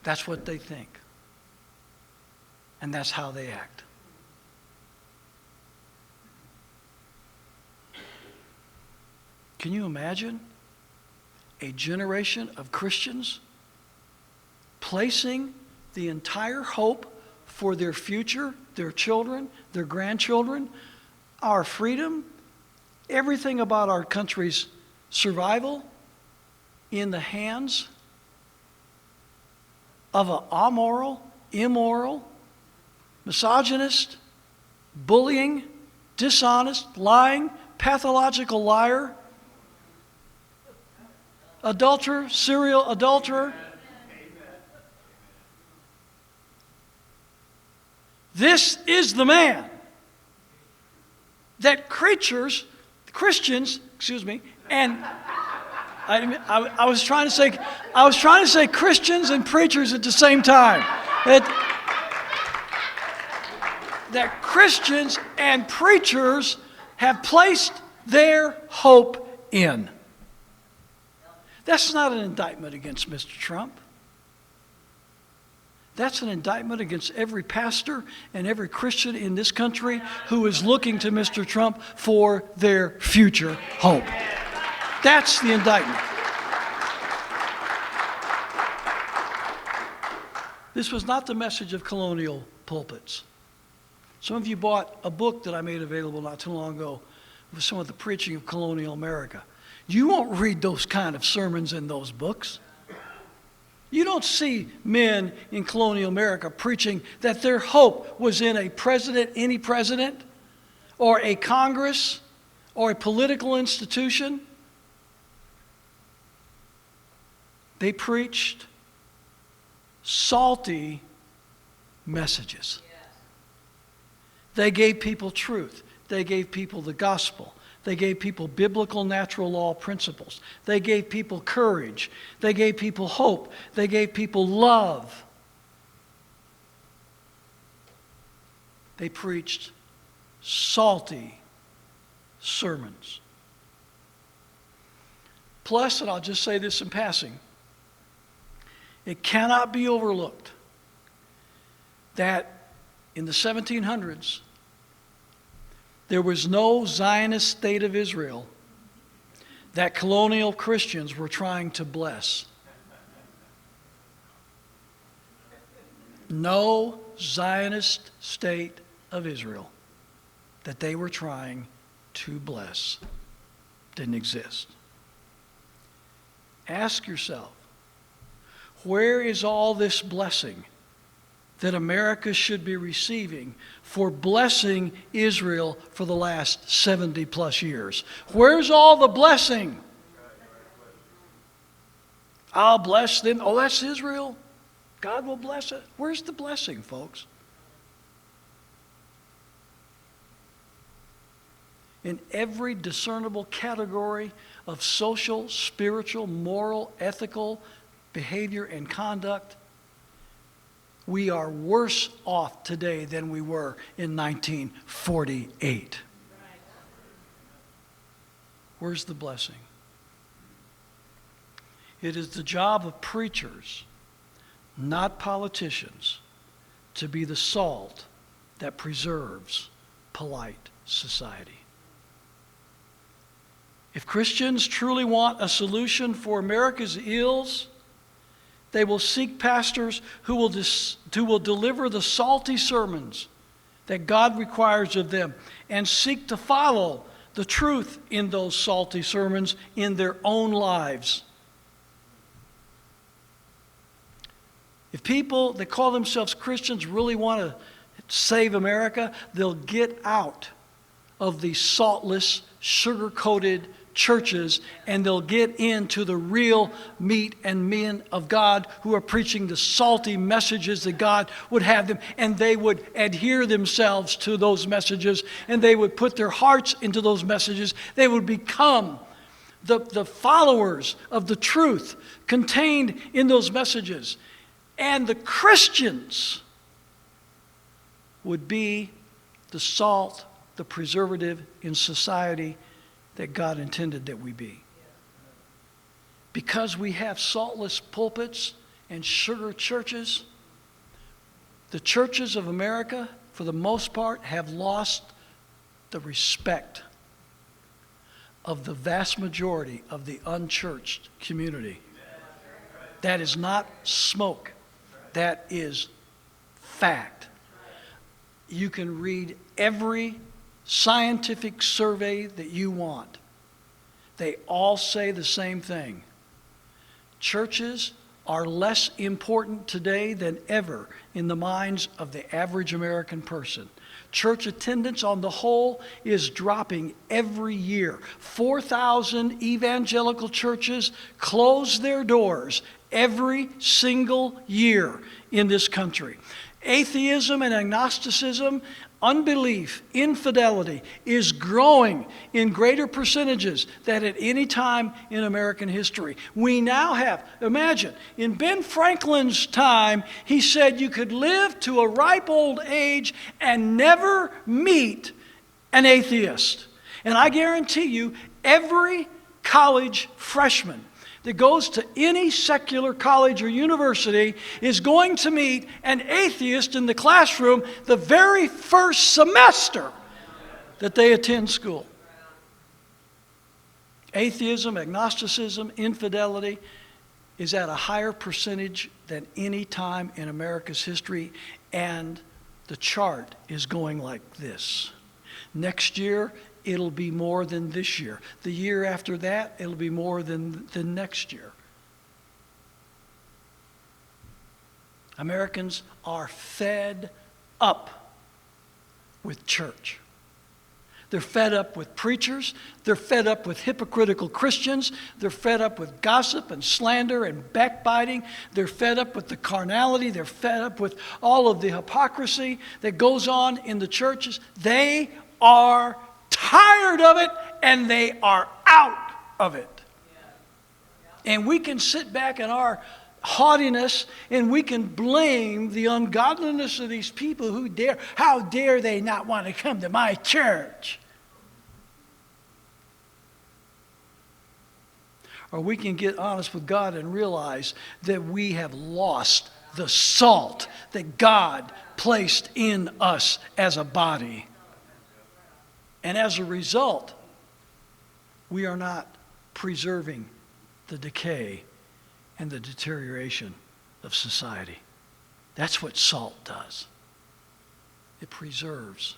That's what they think. And that's how they act. Can you imagine a generation of Christians placing the entire hope for their future, their children, their grandchildren, our freedom, everything about our country's survival in the hands of an amoral, immoral, misogynist, bullying, dishonest, lying, pathological liar, adulterer, serial adulterer. This is the man that Christians, and I was trying to say Christians and preachers at the same time. That Christians and preachers have placed their hope in. That's not an indictment against Mr. Trump. That's an indictment against every pastor and every Christian in this country who is looking to Mr. Trump for their future hope. That's the indictment. This was not the message of Colonial pulpits. Some of you bought a book that I made available not too long ago with some of the preaching of Colonial America. You won't read those kind of sermons in those books. You don't see men in Colonial America preaching that their hope was in a president, any president, or a Congress, or a political institution. They preached salty messages. They gave people truth. They gave people the gospel. They gave people biblical natural law principles. They gave people courage. They gave people hope. They gave people love. They preached salty sermons. Plus, and I'll just say this in passing, it cannot be overlooked that in the 1700s, there was no Zionist state of Israel that colonial Christians were trying to bless. No Zionist state of Israel that they were trying to bless didn't exist. Ask yourself, where is all this blessing that America should be receiving for blessing Israel for the last 70 plus years? Where's all the blessing? I'll bless them. Oh, that's Israel. God will bless it. Where's the blessing, folks? In every discernible category of social, spiritual, moral, ethical behavior and conduct, we are worse off today than we were in 1948. Where's the blessing? It is the job of preachers, not politicians, to be the salt that preserves polite society. If Christians truly want a solution for America's ills, they will seek pastors who will deliver the salty sermons that God requires of them and seek to follow the truth in those salty sermons in their own lives. If people that call themselves Christians really want to save America, they'll get out of these saltless, sugar-coated churches, and they'll get into the real meat and men of God who are preaching the salty messages that God would have them, and they would adhere themselves to those messages, and they would put their hearts into those messages. They would become the followers of the truth contained in those messages. And the Christians would be the salt, the preservative in society that God intended that we be. Because we have saltless pulpits and sugar churches, the churches of America, for the most part, have lost the respect of the vast majority of the unchurched community. That is not smoke. That is fact. You can read every scientific survey that you want. They all say the same thing. Churches are less important today than ever in the minds of the average American person. Church attendance on the whole is dropping every year. 4,000 evangelical churches close their doors every single year in this country. Atheism and agnosticism, unbelief, infidelity is growing in greater percentages than at any time in American history. We now have, imagine, in Ben Franklin's time, he said you could live to a ripe old age and never meet an atheist. And I guarantee you, every college freshman that goes to any secular college or university is going to meet an atheist in the classroom the very first semester that they attend school. Atheism, agnosticism, infidelity is at a higher percentage than any time in America's history, and the chart is going like this. Next year, it'll be more than this year. The year after that, it'll be more than the next year. Americans are fed up with church. They're fed up with preachers. They're fed up with hypocritical Christians. They're fed up with gossip and slander and backbiting. They're fed up with the carnality. They're fed up with all of the hypocrisy that goes on in the churches. They are tired of it, and they are out of it. And we can sit back in our haughtiness and we can blame the ungodliness of these people who dare. How dare they not want to come to my church? Or we can get honest with God and realize that we have lost the salt that God placed in us as a body. And as a result, we are not preserving the decay and the deterioration of society. That's what salt does. It preserves.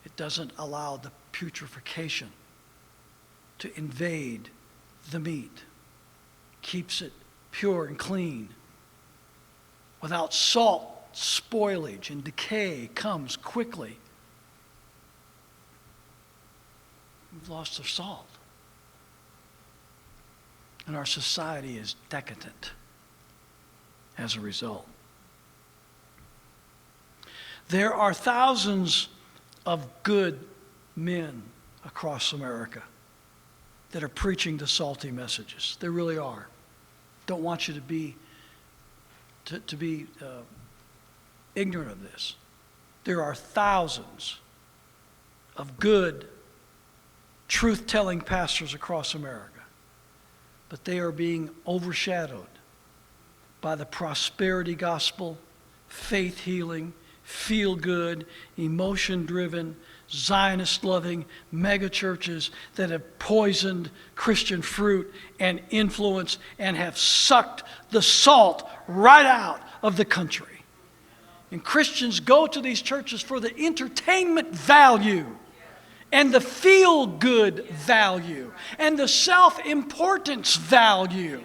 It doesn't allow the putrefaction to invade the meat. Keeps it pure and clean. Without salt, spoilage and decay comes quickly. We've lost our salt. And our society is decadent as a result. There are thousands of good men across America that are preaching the salty messages. There really are. Don't want you to be ignorant of this. There are thousands of good truth-telling pastors across America, but they are being overshadowed by the prosperity gospel, faith healing, feel-good, emotion-driven, Zionist-loving megachurches that have poisoned Christian fruit and influence and have sucked the salt right out of the country. And Christians go to these churches for the entertainment value and the feel-good value and the self-importance value.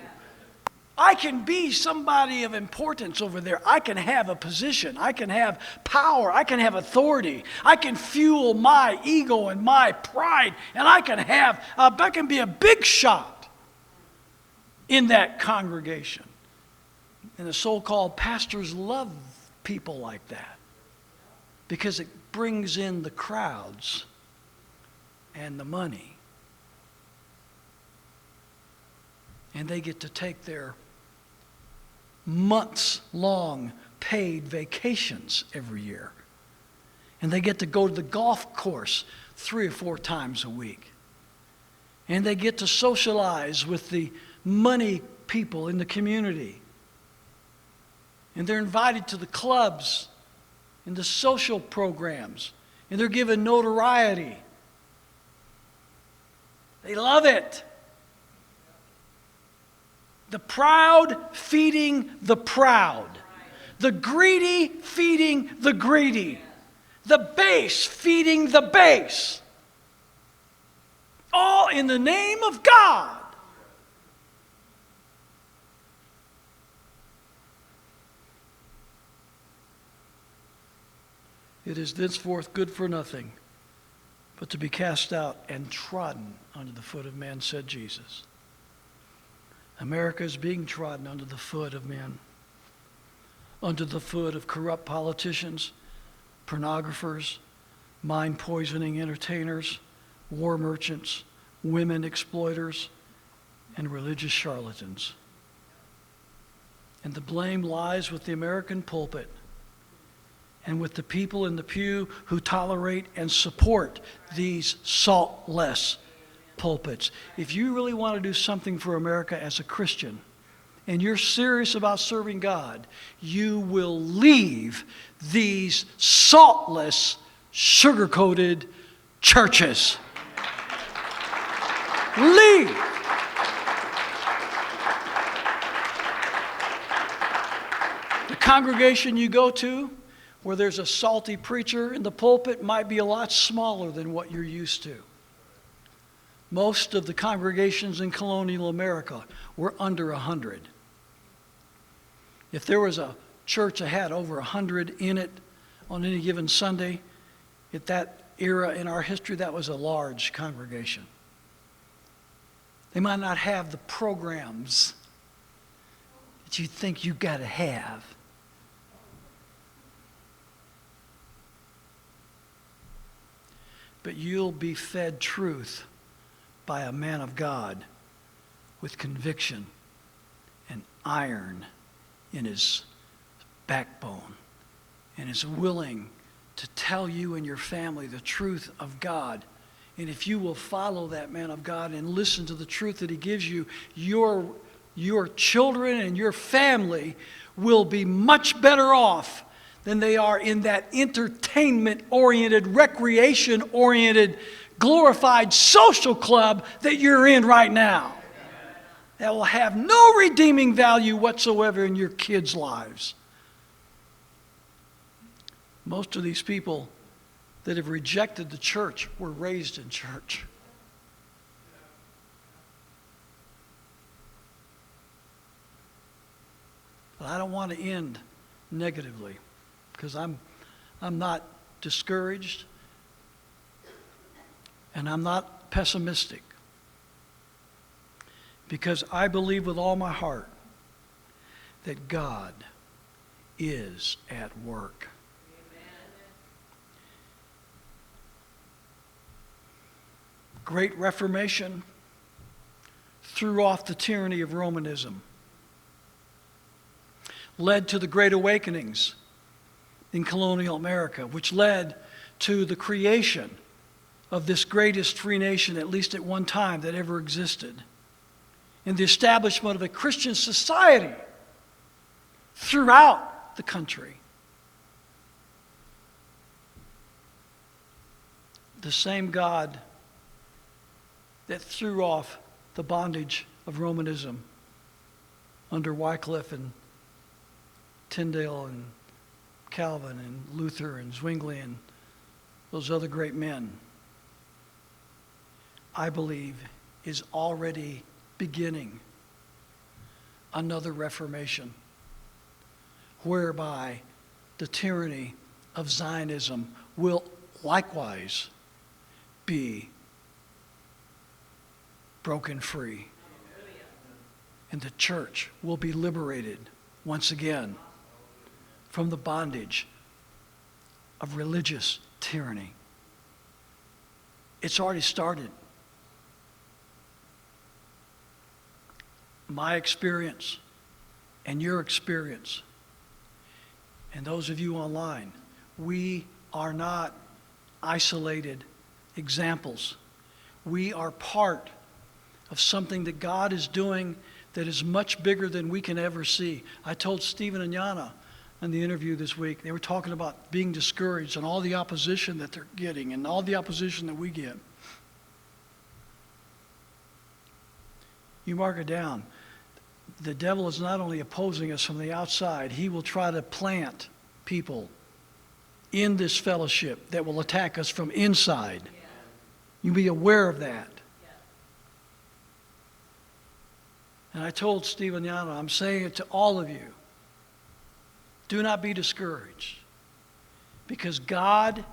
I can be somebody of importance over there. I can have a position. I can have power. I can have authority. I can fuel my ego and my pride. And I can be a big shot in that congregation. And the so-called pastors love people like that because it brings in the crowds and the money. And they get to take their months-long paid vacations every year. And they get to go to the golf course 3 or 4 times a week. And they get to socialize with the money people in the community. And they're invited to the clubs and the social programs. And they're given notoriety. They love it. The proud feeding the proud. The greedy feeding the greedy. The base feeding the base. All in the name of God. It is thenceforth good for nothing, but to be cast out and trodden under the foot of men, said Jesus. America is being trodden under the foot of men, under the foot of corrupt politicians, pornographers, mind-poisoning entertainers, war merchants, women exploiters, and religious charlatans. And the blame lies with the American pulpit and with the people in the pew who tolerate and support these saltless pulpits. If you really want to do something for America as a Christian, and you're serious about serving God, you will leave these saltless, sugar-coated churches. Leave. The congregation you go to, where there's a salty preacher in the pulpit, might be a lot smaller than what you're used to. Most of the congregations in Colonial America were under 100. If there was a church that had over 100 in it on any given Sunday, at that era in our history, that was a large congregation. They might not have the programs that you think you've got to have. But you'll be fed truth by a man of God with conviction and iron in his backbone, and is willing to tell you and your family the truth of God. And if you will follow that man of God and listen to the truth that he gives you, your children and your family will be much better off than they are in that entertainment-oriented, recreation-oriented, glorified social club that you're in right now. That will have no redeeming value whatsoever in your kids' lives. Most of these people that have rejected the church were raised in church. But I don't want to end negatively, because I'm not discouraged and I'm not pessimistic, because I believe with all my heart that God is at work. Great Reformation threw off the tyranny of Romanism, led to the Great Awakenings in Colonial America, which led to the creation of this greatest free nation, at least at one time, that ever existed, and the establishment of a Christian society throughout the country. The same God that threw off the bondage of Romanism under Wycliffe and Tyndale and Calvin and Luther and Zwingli and those other great men, I believe is already beginning another Reformation, whereby the tyranny of Zionism will likewise be broken free. And the church will be liberated once again from the bondage of religious tyranny. It's already started. My experience and your experience, and those of you online, we are not isolated examples. We are part of something that God is doing that is much bigger than we can ever see. I told Stephen and Yana in the interview this week, they were talking about being discouraged and all the opposition that they're getting and all the opposition that we get. You mark it down. The devil is not only opposing us from the outside, he will try to plant people in this fellowship that will attack us from inside. You be aware of that. And I told Stephen Yana, I'm saying it to all of you, do not be discouraged. Because God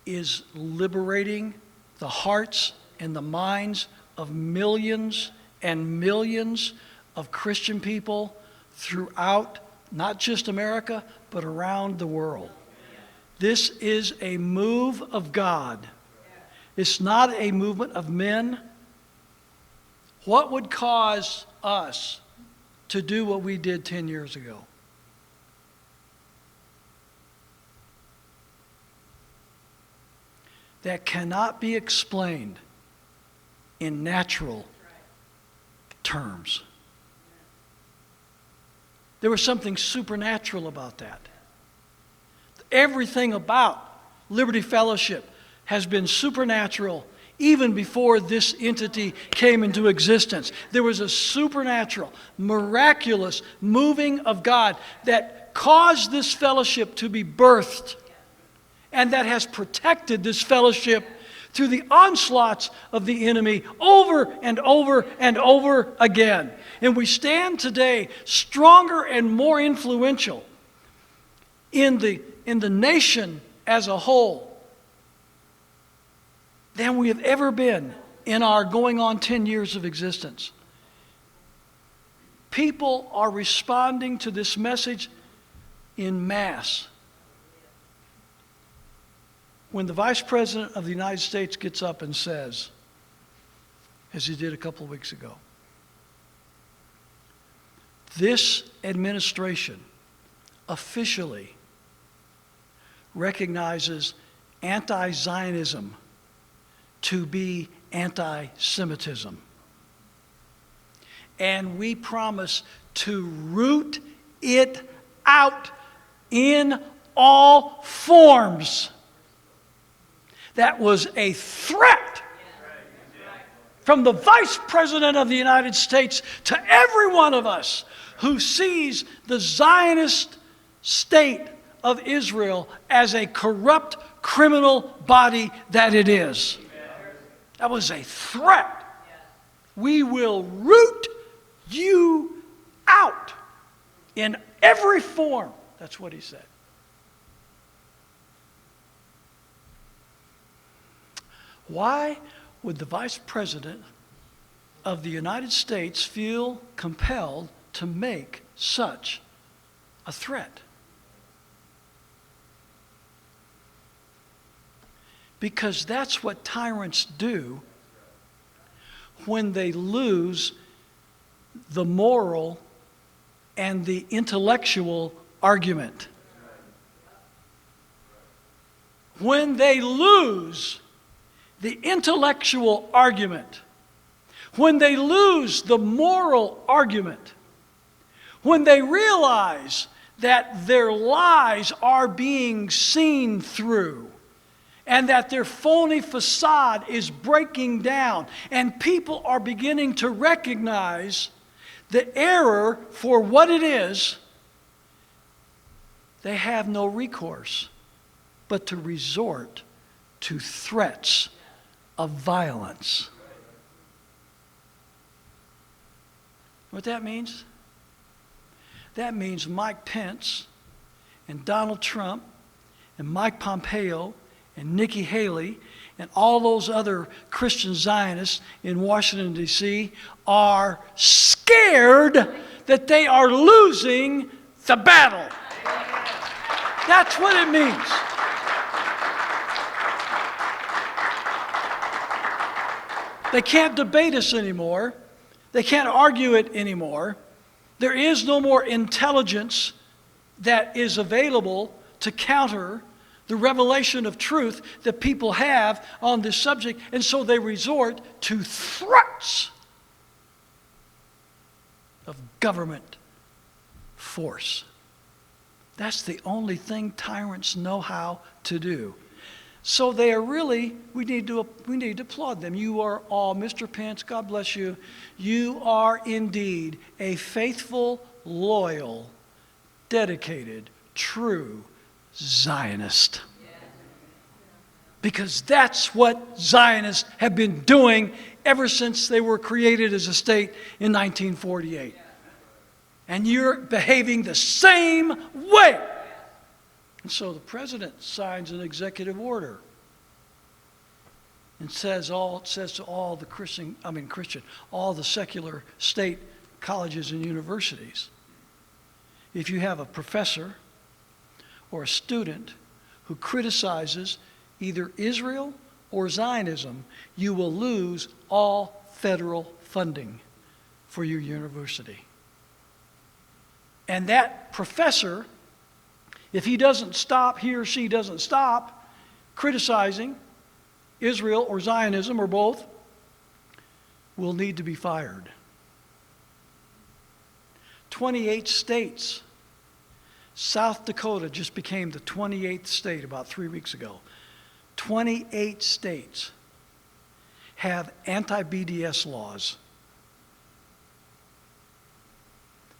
is liberating the hearts and the minds of millions and millions of Christian people throughout, not just America, but around the world. This is a move of God. It's not a movement of men. What would cause us to do what we did 10 years ago? That cannot be explained in natural terms. There was something supernatural about that. Everything about Liberty Fellowship has been supernatural even before this entity came into existence. There was a supernatural, miraculous moving of God that caused this fellowship to be birthed, and that has protected this fellowship through the onslaughts of the enemy over and over and over again. And we stand today stronger and more influential in the nation as a whole than we have ever been in our going on 10 years of existence. People are responding to this message in mass. When the Vice President of the United States gets up and says, as he did a couple of weeks ago, this administration officially recognizes anti-Zionism to be anti-Semitism. And we promise to root it out in all forms. That was a threat from the Vice President of the United States to every one of us who sees the Zionist state of Israel as a corrupt, criminal body that it is. That was a threat. We will root you out in every form. That's what he said. Why would the Vice President of the United States feel compelled to make such a threat? Because that's what tyrants do when they lose the moral and the intellectual argument. When they lose the intellectual argument, when they lose the moral argument, when they realize that their lies are being seen through, and that their phony facade is breaking down, and people are beginning to recognize the error for what it is, they have no recourse but to resort to threats of violence. What that means? That means Mike Pence and Donald Trump and Mike Pompeo and Nikki Haley and all those other Christian Zionists in Washington, D.C. are scared that they are losing the battle. That's what it means. They can't debate us anymore. They can't argue it anymore. There is no more intelligence that is available to counter the revelation of truth that people have on this subject, and so they resort to threats of government force. That's the only thing tyrants know how to do. So they are really, we need to applaud them. You are all, Mr. Pence, God bless you. You are indeed a faithful, loyal, dedicated, true Zionist. Because that's what Zionists have been doing ever since they were created as a state in 1948. And you're behaving the same way. And so the president signs an executive order and says to all the all the secular state colleges and universities, if you have a professor or a student who criticizes either Israel or Zionism, you will lose all federal funding for your university. And that professor, if he or she doesn't stop criticizing Israel or Zionism or both, will need to be fired. 28 states. South Dakota just became the 28th state about 3 weeks ago. 28 states have anti-BDS laws,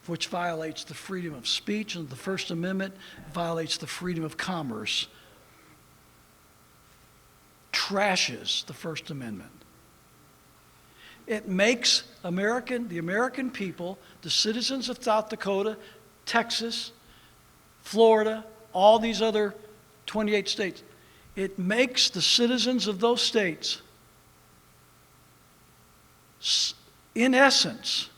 which violates the freedom of speech, and the First Amendment violates the freedom of commerce, trashes the First Amendment. It makes the American people, the citizens of South Dakota, Texas, Florida, all these other 28 states, it makes the citizens of those states, in essence,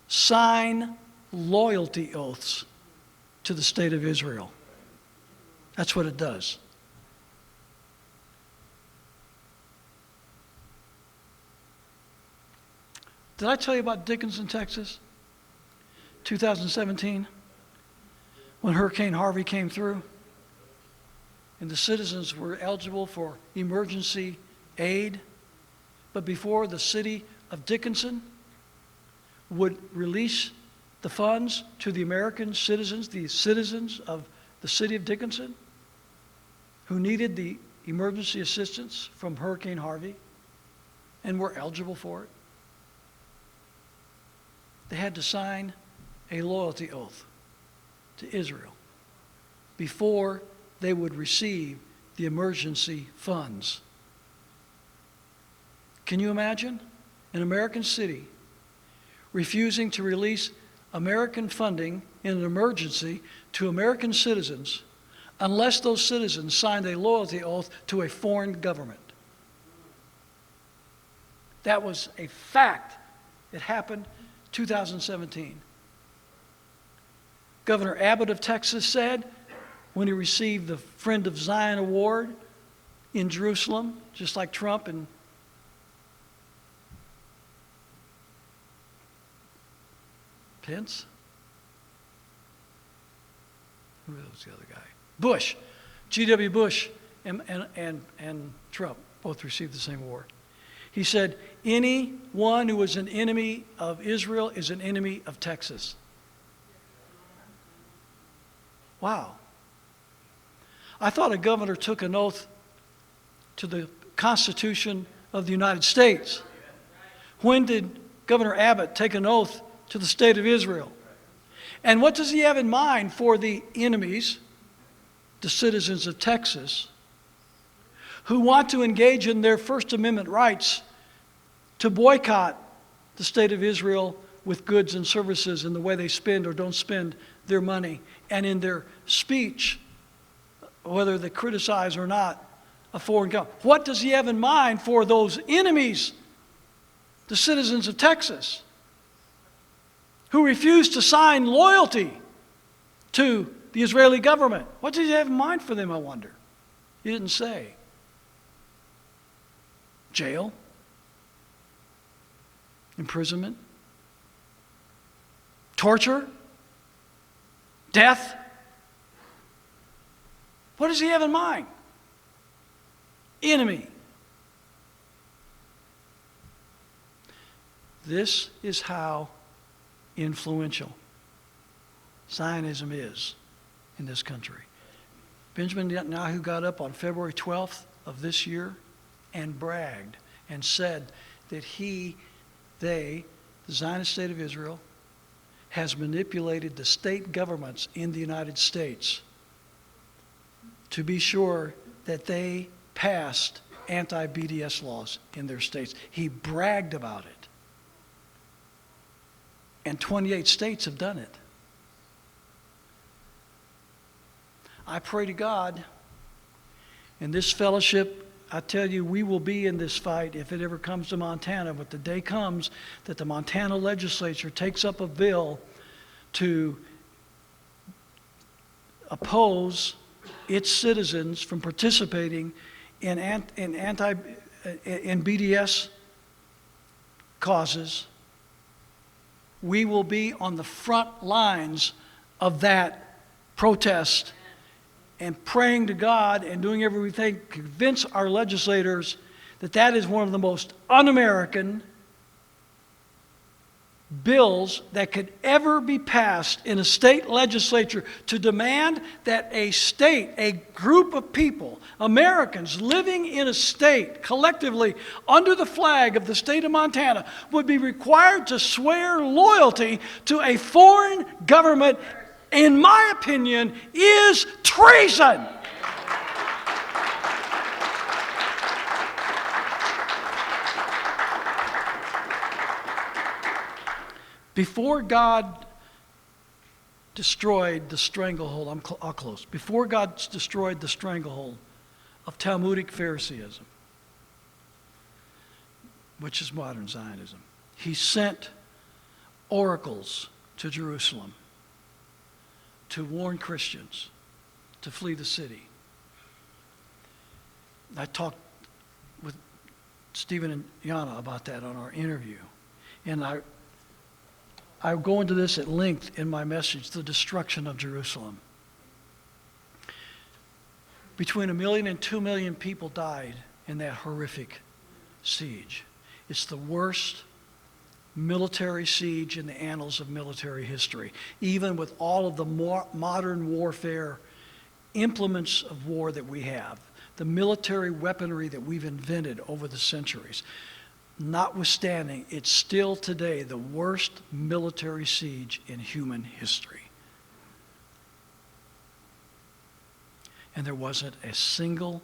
sign loyalty oaths to the state of Israel. That's what it does. Did I tell you about Dickinson, Texas? 2017, when Hurricane Harvey came through, and the citizens were eligible for emergency aid, but before the city of Dickinson would release the funds to the American citizens, the citizens of the city of Dickinson, who needed the emergency assistance from Hurricane Harvey and were eligible for it, they had to sign a loyalty oath to Israel before they would receive the emergency funds. Can you imagine an American city refusing to release American funding in an emergency to American citizens unless those citizens signed a loyalty oath to a foreign government? That was a fact. It happened 2017. Governor Abbott of Texas said when he received the Friend of Zion Award in Jerusalem, just like Trump and Pence? Who was the other guy? Bush. G.W. Bush and Trump both received the same award. He said, anyone who is an enemy of Israel is an enemy of Texas. Wow. I thought a governor took an oath to the Constitution of the United States. When did Governor Abbott take an oath to the state of Israel? And what does he have in mind for the enemies, the citizens of Texas, who want to engage in their First Amendment rights to boycott the state of Israel with goods and services in the way they spend or don't spend their money, and in their speech, whether they criticize or not a foreign government? What does he have in mind for those enemies, the citizens of Texas, who refuse to sign loyalty to the Israeli government? What does he have in mind for them, I wonder? He didn't say. Jail? Imprisonment? Torture? Death? What does he have in mind? Enemy. This is how influential Zionism is in this country. Benjamin Netanyahu got up on February 12th of this year and bragged and said that the Zionist state of Israel, has manipulated the state governments in the United States to be sure that they passed anti-BDS laws in their states. He bragged about it. And 28 states have done it. I pray to God, in this fellowship, I tell you, we will be in this fight if it ever comes to Montana. But the day comes that the Montana legislature takes up a bill to oppose its citizens from participating in BDS causes, we will be on the front lines of that protest and praying to God and doing everything to convince our legislators that that is one of the most un-American bills that could ever be passed in a state legislature, to demand that a state, a group of people, Americans living in a state collectively under the flag of the state of Montana, would be required to swear loyalty to a foreign government, in my opinion, is treason. Before God destroyed the stranglehold, I'll close. Before God destroyed the stranglehold of Talmudic Phariseeism, which is modern Zionism, he sent oracles to Jerusalem to warn Christians to flee the city. I talked with Stephen and Yana about that on our interview. And I go into this at length in my message, the destruction of Jerusalem. Between 1 million and 2 million people died in that horrific siege. It's the worst military siege in the annals of military history. Even with all of the modern warfare implements of war that we have, the military weaponry that we've invented over the centuries, notwithstanding, it's still today the worst military siege in human history. And there wasn't a single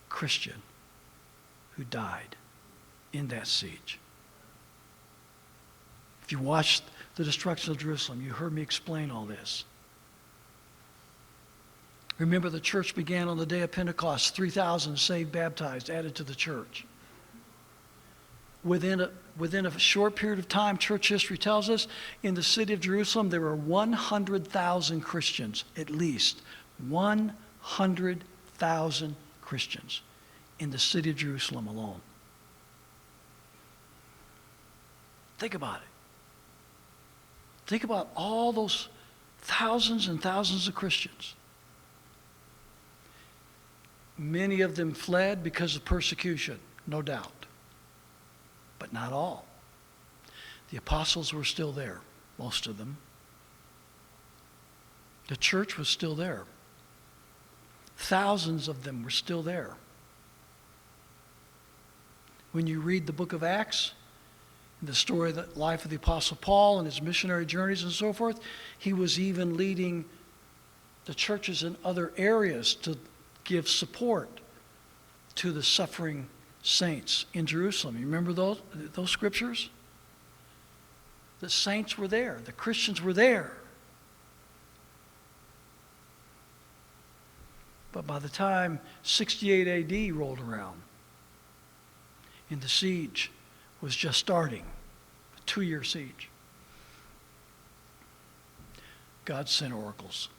Christian who died in that siege. If you watched the destruction of Jerusalem, you heard me explain all this. Remember, the church began on the day of Pentecost, 3,000 saved, baptized, added to the church. Within a short period of time, church history tells us, in the city of Jerusalem, there were 100,000 Christians, at least. 100,000 Christians in the city of Jerusalem alone. Think about it. Think about all those thousands and thousands of Christians. Many of them fled because of persecution, no doubt. But not all. The apostles were still there, most of them. The church was still there. Thousands of them were still there. When you read the book of Acts, the story of the life of the Apostle Paul and his missionary journeys and so forth, he was even leading the churches in other areas to give support to the suffering saints in Jerusalem. You remember those scriptures? The saints were there. The Christians were there. But by the time 68 AD rolled around, and the siege was just starting, a 2-year siege, God sent oracles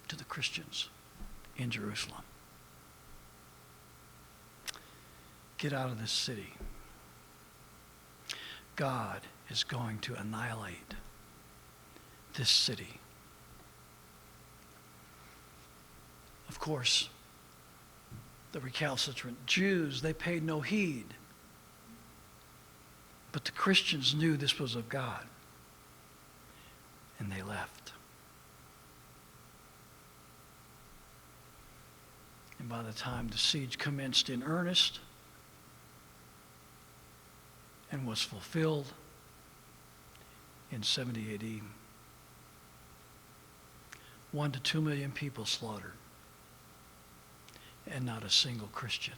to the Christians in Jerusalem. Get out of this city. God is going to annihilate this city. Of course, the recalcitrant Jews, they paid no heed. But the Christians knew this was of God, and they left. And by the time the siege commenced in earnest and was fulfilled in 70 AD, 1 to 2 million people slaughtered, and not a single Christian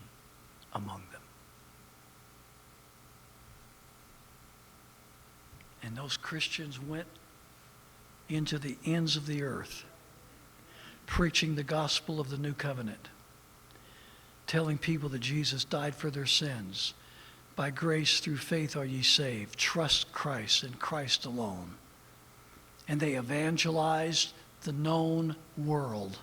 among them. And those Christians went into the ends of the earth preaching the gospel of the new covenant, telling people that Jesus died for their sins. By grace through faith are ye saved. Trust Christ and Christ alone. And they evangelized the known world.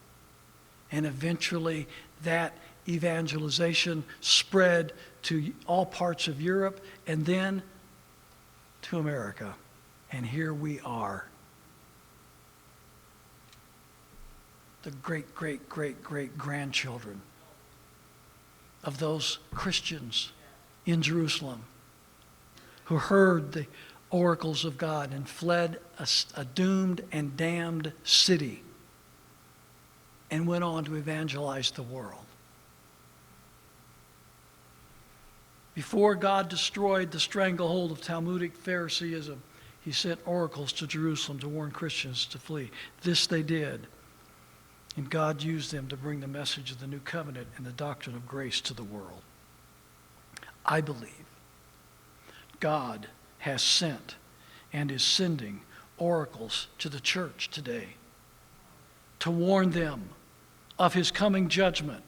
And eventually that evangelization spread to all parts of Europe and then to America. And here we are. The great-great-great-great-grandchildren of those Christians in Jerusalem who heard the oracles of God and fled a doomed and damned city and went on to evangelize the world. Before God destroyed the stranglehold of Talmudic Phariseeism, he sent oracles to Jerusalem to warn Christians to flee. This they did. And God used them to bring the message of the new covenant and the doctrine of grace to the world. I believe God has sent and is sending oracles to the church today to warn them of his coming judgment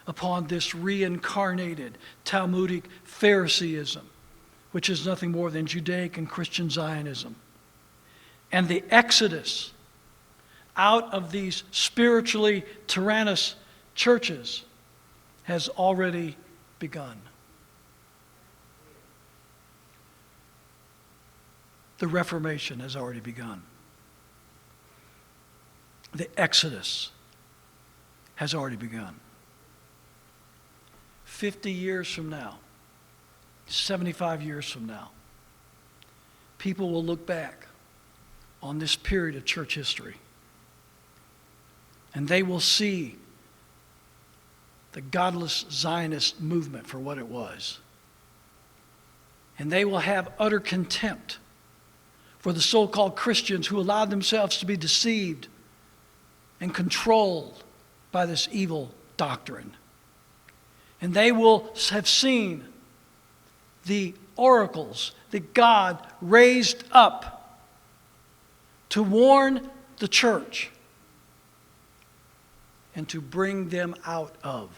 upon this reincarnated Talmudic Phariseeism, which is nothing more than Judaic and Christian Zionism. And the exodus out of these spiritually tyrannous churches has already begun. The Reformation has already begun. The Exodus has already begun. 50 years from now, 75 years from now, people will look back on this period of church history and they will see the godless Zionist movement for what it was. And they will have utter contempt for the so-called Christians who allowed themselves to be deceived and controlled by this evil doctrine. And they will have seen the oracles that God raised up to warn the church and to bring them out of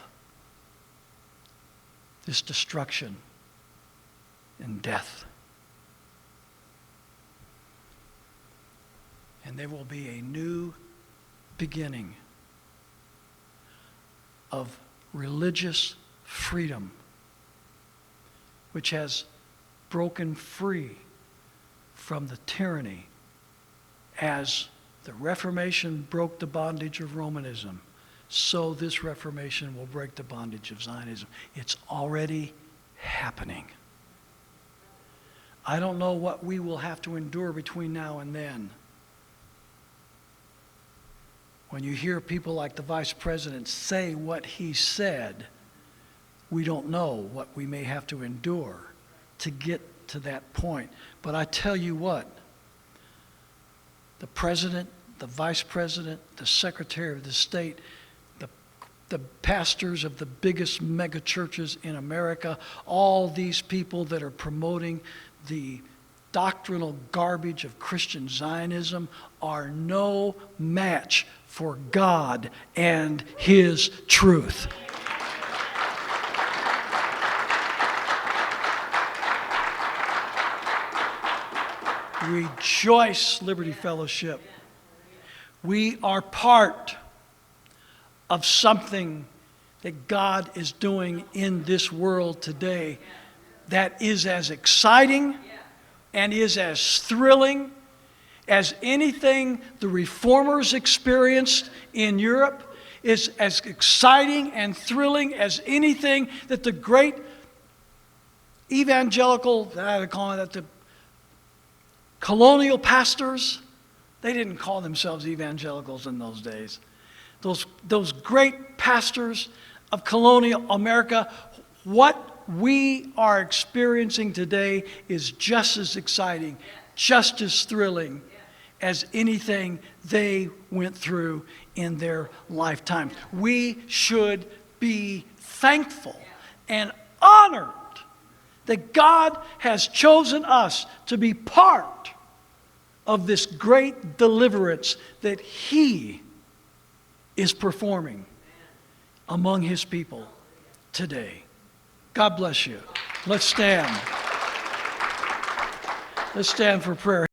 this destruction and death. And there will be a new beginning of religious freedom, which has broken free from the tyranny as the Reformation broke the bondage of Romanism. So this Reformation will break the bondage of Zionism. It's already happening. I don't know what we will have to endure between now and then. When you hear people like the Vice President say what he said, we don't know what we may have to endure to get to that point. But I tell you what, the President, the Vice President, the Secretary of the State, the pastors of the biggest mega churches in America, all these people that are promoting the doctrinal garbage of Christian Zionism are no match for God and His truth. Rejoice, Liberty Fellowship. We are part of something that God is doing in this world today that is as exciting and is as thrilling as anything the reformers experienced in Europe, is as exciting and thrilling as anything that the great evangelical, the colonial pastors, they didn't call themselves evangelicals in those days. Those great pastors of colonial America, what we are experiencing today is just as exciting, just as thrilling as anything they went through in their lifetime. We should be thankful and honored that God has chosen us to be part of this great deliverance that He is performing among his people today. God bless you. Let's stand. Let's stand for prayer.